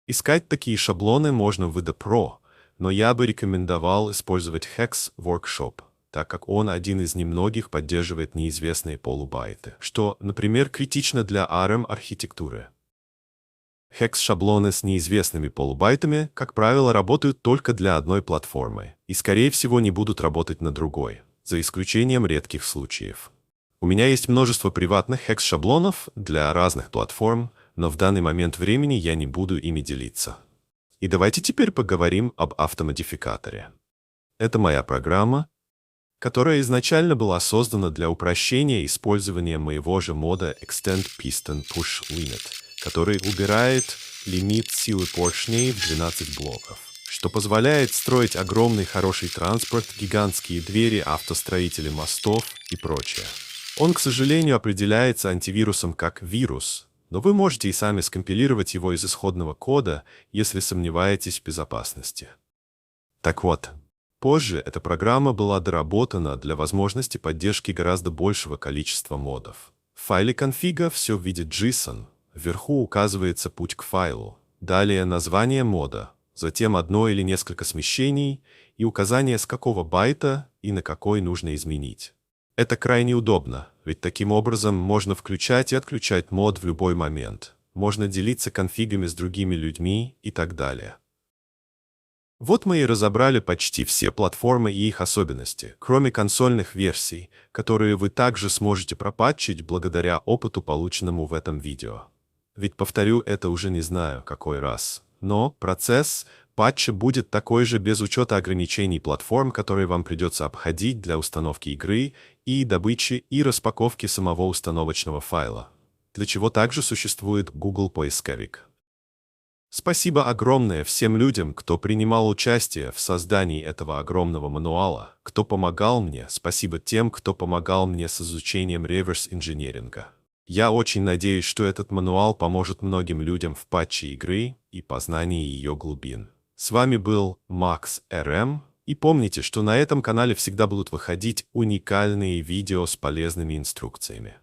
Искать такие шаблоны можно в IDE Pro, но я бы рекомендовал использовать Hex Workshop, так как он один из немногих поддерживает неизвестные полубайты, что, например, критично для ARM-архитектуры. Hex-шаблоны с неизвестными полубайтами, как правило, работают только для одной платформы и, скорее всего, не будут работать на другой, за исключением редких случаев. У меня есть множество приватных Hex-шаблонов для разных платформ, но в данный момент времени я не буду ими делиться. И давайте теперь поговорим об автомодификаторе. Это моя программа, которая изначально была создана для упрощения использования моего же мода Extend Piston Push Limit, который убирает лимит силы поршней в 12 блоков, что позволяет строить огромный хороший транспорт, гигантские двери, автостроители мостов и прочее. Он, к сожалению, определяется антивирусом как вирус, но вы можете и сами скомпилировать его из исходного кода, если сомневаетесь в безопасности. Так вот, позже эта программа была доработана для возможности поддержки гораздо большего количества модов. В файле конфига все в виде JSON. Вверху указывается путь к файлу, далее название мода, затем одно или несколько смещений и указание, с какого байта и на какой нужно изменить. Это крайне удобно, ведь таким образом можно включать и отключать мод в любой момент, можно делиться конфигами с другими людьми и так далее. Вот мы и разобрали почти все платформы и их особенности, кроме консольных версий, которые вы также сможете пропатчить благодаря опыту, полученному в этом видео. Ведь повторю это уже не знаю какой раз, но процесс патча будет такой же без учета ограничений платформ, которые вам придется обходить для установки игры и добычи и распаковки самого установочного файла, для чего также существует Google поисковик. Спасибо огромное всем людям, кто принимал участие в создании этого огромного мануала, кто помогал мне, спасибо тем, кто помогал мне с изучением реверс-инженеринга. Я очень надеюсь, что этот мануал поможет многим людям в патче игры и познании ее глубин. С вами был Макс РМ, и помните, что на этом канале всегда будут выходить уникальные видео с полезными инструкциями.